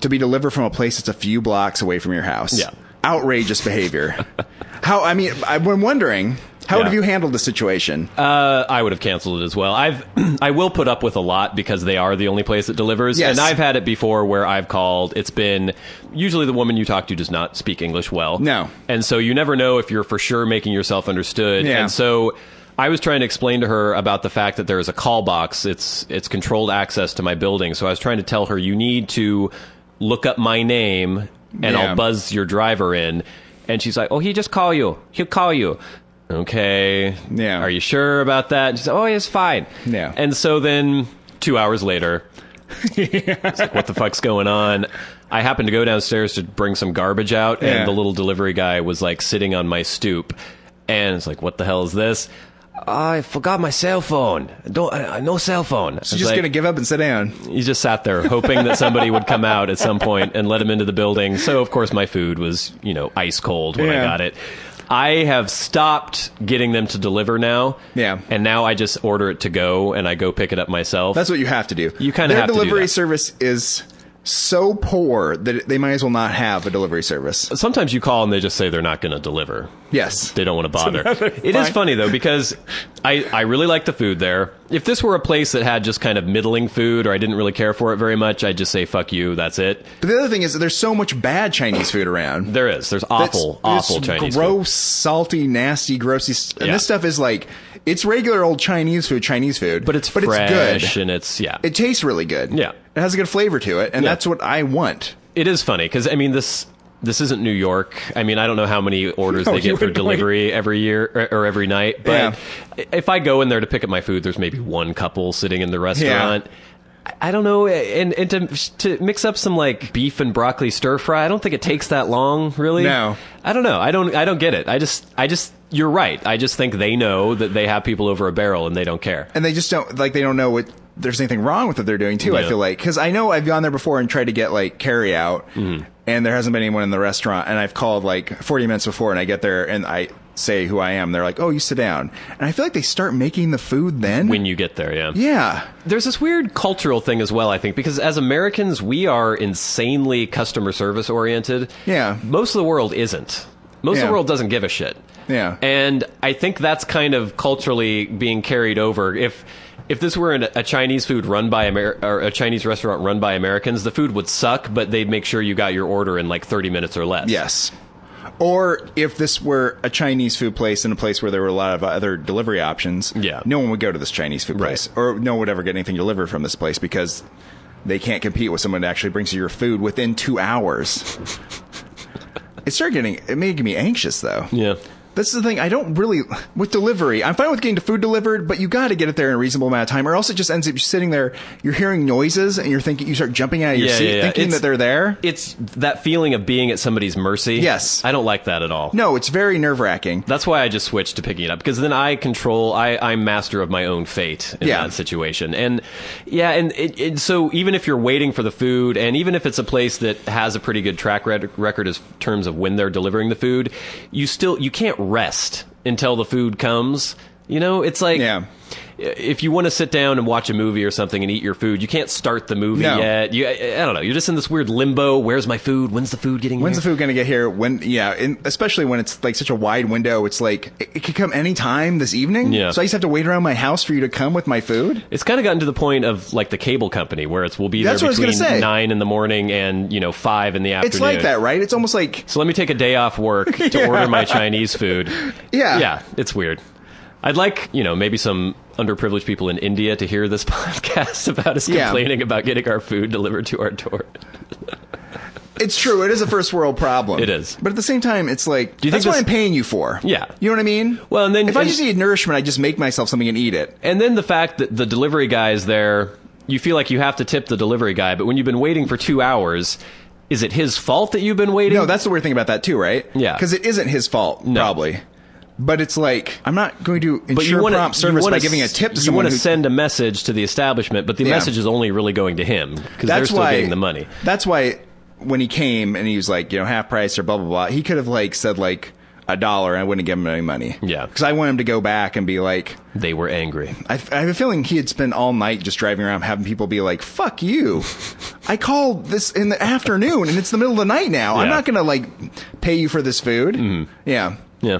Speaker 3: to be delivered from a place that's a few blocks away from your house.
Speaker 4: Yeah.
Speaker 3: Outrageous behavior. I've been wondering, how have you handled the situation?
Speaker 4: I would have canceled it as well. I will put up with a lot because they are the only place that delivers.
Speaker 3: Yes.
Speaker 4: And I've had it before where I've called. It's been usually the woman you talk to does not speak English well.
Speaker 3: No.
Speaker 4: And so you never know if you're for sure making yourself understood.
Speaker 3: Yeah.
Speaker 4: And so I was trying to explain to her about the fact that there is a call box. It's controlled access to my building. So I was trying to tell her, you need to look up my name and I'll buzz your driver in. And she's like, "Oh, he'll call you. Okay.
Speaker 3: Yeah.
Speaker 4: Are you sure about that? And she's like, "Oh, it's fine."
Speaker 3: Yeah.
Speaker 4: And so then 2 hours later, it's like, what the fuck's going on? I happened to go downstairs to bring some garbage out, and the little delivery guy was like sitting on my stoop. And it's like, what the hell is this? "I forgot my cell phone. No cell phone."
Speaker 3: So just going to give up and sit down.
Speaker 4: He just sat there hoping that somebody would come out at some point and let him into the building. So, of course, my food was, ice cold when I got it. I have stopped getting them to deliver now.
Speaker 3: Yeah.
Speaker 4: And now I just order it to go and I go pick it up myself.
Speaker 3: That's what you have to do.
Speaker 4: You kind of have to do that.
Speaker 3: Their delivery service is so poor that they might as well not have a delivery service.
Speaker 4: Sometimes you call and they just say they're not going to deliver.
Speaker 3: Yes.
Speaker 4: They don't want to bother. It is funny, though, because I really like the food there. If this were a place that had just kind of middling food or I didn't really care for it very much, I'd just say, fuck you, that's it.
Speaker 3: But the other thing is that there's so much bad Chinese food around.
Speaker 4: There is. There's awful Chinese food.
Speaker 3: Gross, salty, nasty, grossy. And this stuff is like, it's regular old Chinese food. But it's
Speaker 4: fresh
Speaker 3: good.
Speaker 4: And it's,
Speaker 3: it tastes really good.
Speaker 4: Yeah.
Speaker 3: It has a good flavor to it. And that's what I want.
Speaker 4: It is funny because, this isn't New York. I don't know how many orders they get for delivery every year or every night. But if I go in there to pick up my food, there's maybe one couple sitting in the restaurant. Yeah. I don't know. And to mix up some like beef and broccoli stir fry, I don't think it takes that long, really.
Speaker 3: No.
Speaker 4: I don't know. I don't get it. I just you're right. I just think they know that they have people over a barrel and they don't care.
Speaker 3: And they just don't, they don't know what there's anything wrong with what they're doing too. Yeah. I feel like, because I know I've gone there before and tried to get like carry out, and there hasn't been anyone in the restaurant, and I've called like 40 minutes before, and I get there and say who I am. They're like, oh, you sit down. And I feel like they start making the food then.
Speaker 4: When you get there, yeah.
Speaker 3: Yeah.
Speaker 4: There's this weird cultural thing as well, I think, because as Americans, we are insanely customer service oriented.
Speaker 3: Yeah.
Speaker 4: Most of the world isn't. Most of the world doesn't give a shit.
Speaker 3: Yeah.
Speaker 4: And I think that's kind of culturally being carried over. If this were a Chinese food run by or a Chinese restaurant run by Americans, the food would suck, but they'd make sure you got your order in like 30 minutes or less.
Speaker 3: Yes. Or if this were a Chinese food place in a place where there were a lot of other delivery options, no one would go to this Chinese food place. Or no one would ever get anything delivered from this place because they can't compete with someone that actually brings you your food within 2 hours. It made me anxious, though.
Speaker 4: Yeah.
Speaker 3: This is the thing. I don't really, with delivery, I'm fine with getting the food delivered, but you got to get it there in a reasonable amount of time, or else it just ends up sitting there. You're hearing noises, and you start jumping out of your seat, thinking that they're there. It's
Speaker 4: that feeling of being at somebody's mercy.
Speaker 3: Yes.
Speaker 4: I don't like that at all.
Speaker 3: No, it's very nerve-wracking.
Speaker 4: That's why I just switched to picking it up, because then I'm master of my own fate in that situation. And so even if you're waiting for the food, and even if it's a place that has a pretty good track record in terms of when they're delivering the food, you can't rest until the food comes. It's like if you want to sit down and watch a movie or something and eat your food, you can't start the movie yet. I don't know. You're just in this weird limbo. Where's my food? When's the food getting here?
Speaker 3: When's the food going to get here? Especially when it's like such a wide window. It's like it could come any time this evening. Yeah. So I just have to wait around my house for you to come with my food.
Speaker 4: It's kind of gotten to the point of like the cable company where we'll be there between 9 in the morning and 5 in the afternoon.
Speaker 3: It's like that, right? It's almost like,
Speaker 4: so let me take a day off work to order my Chinese food. Yeah, it's weird. I'd like, maybe some underprivileged people in India to hear this podcast about us complaining about getting our food delivered to our door.
Speaker 3: It's true. It is a first world problem.
Speaker 4: It is.
Speaker 3: But at the same time, it's like, that's what I'm paying you for.
Speaker 4: Yeah.
Speaker 3: You know what I mean?
Speaker 4: Well, and then
Speaker 3: if I just need nourishment, I just make myself something and eat it.
Speaker 4: And then the fact that the delivery guy is there, you feel like you have to tip the delivery guy, but when you've been waiting for 2 hours, is it his fault that you've been waiting?
Speaker 3: No, that's the weird thing about that too, right?
Speaker 4: Yeah.
Speaker 3: Because it isn't his fault, probably. But it's like, I'm not going to ensure prompt service by giving a tip to someone.
Speaker 4: You want to send a message to the establishment, but the message is only really going to him because they're still getting the money.
Speaker 3: That's why when he came and he was like, half price or blah, blah, blah, he could have said $1 and I wouldn't give him any money.
Speaker 4: Yeah.
Speaker 3: Because I want him to go back and be like...
Speaker 4: They were angry.
Speaker 3: I have a feeling he had spent all night just driving around having people be like, fuck you. I called this in the afternoon and it's the middle of the night now. I'm not going to pay you for this food.
Speaker 4: Mm-hmm.
Speaker 3: Yeah.
Speaker 4: Yeah.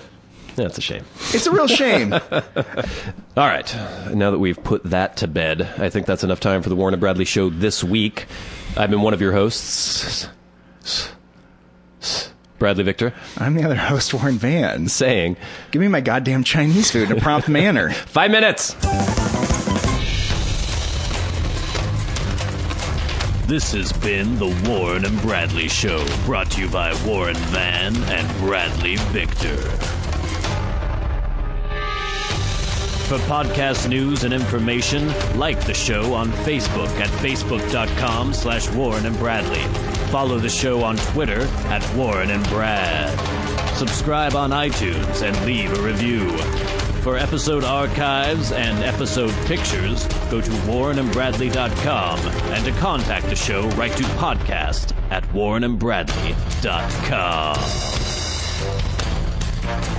Speaker 4: That's a shame.
Speaker 3: It's a real shame.
Speaker 4: All right. Now that we've put that to bed, I think that's enough time for the Warren and Bradley Show this week. I've been one of your hosts, Bradley Victor.
Speaker 3: I'm the other host, Warren Van.
Speaker 4: Saying,
Speaker 3: give me my goddamn Chinese food in a prompt manner.
Speaker 4: 5 minutes.
Speaker 1: This has been the Warren and Bradley Show, brought to you by Warren Van and Bradley Victor. For podcast news and information, like the show on Facebook at facebook.com/Warren and Bradley. Follow the show on Twitter at Warren and Brad. Subscribe on iTunes and leave a review. For episode archives and episode pictures, go to warrenandbradley.com, and to contact the show, write to podcast@warrenandbradley.com.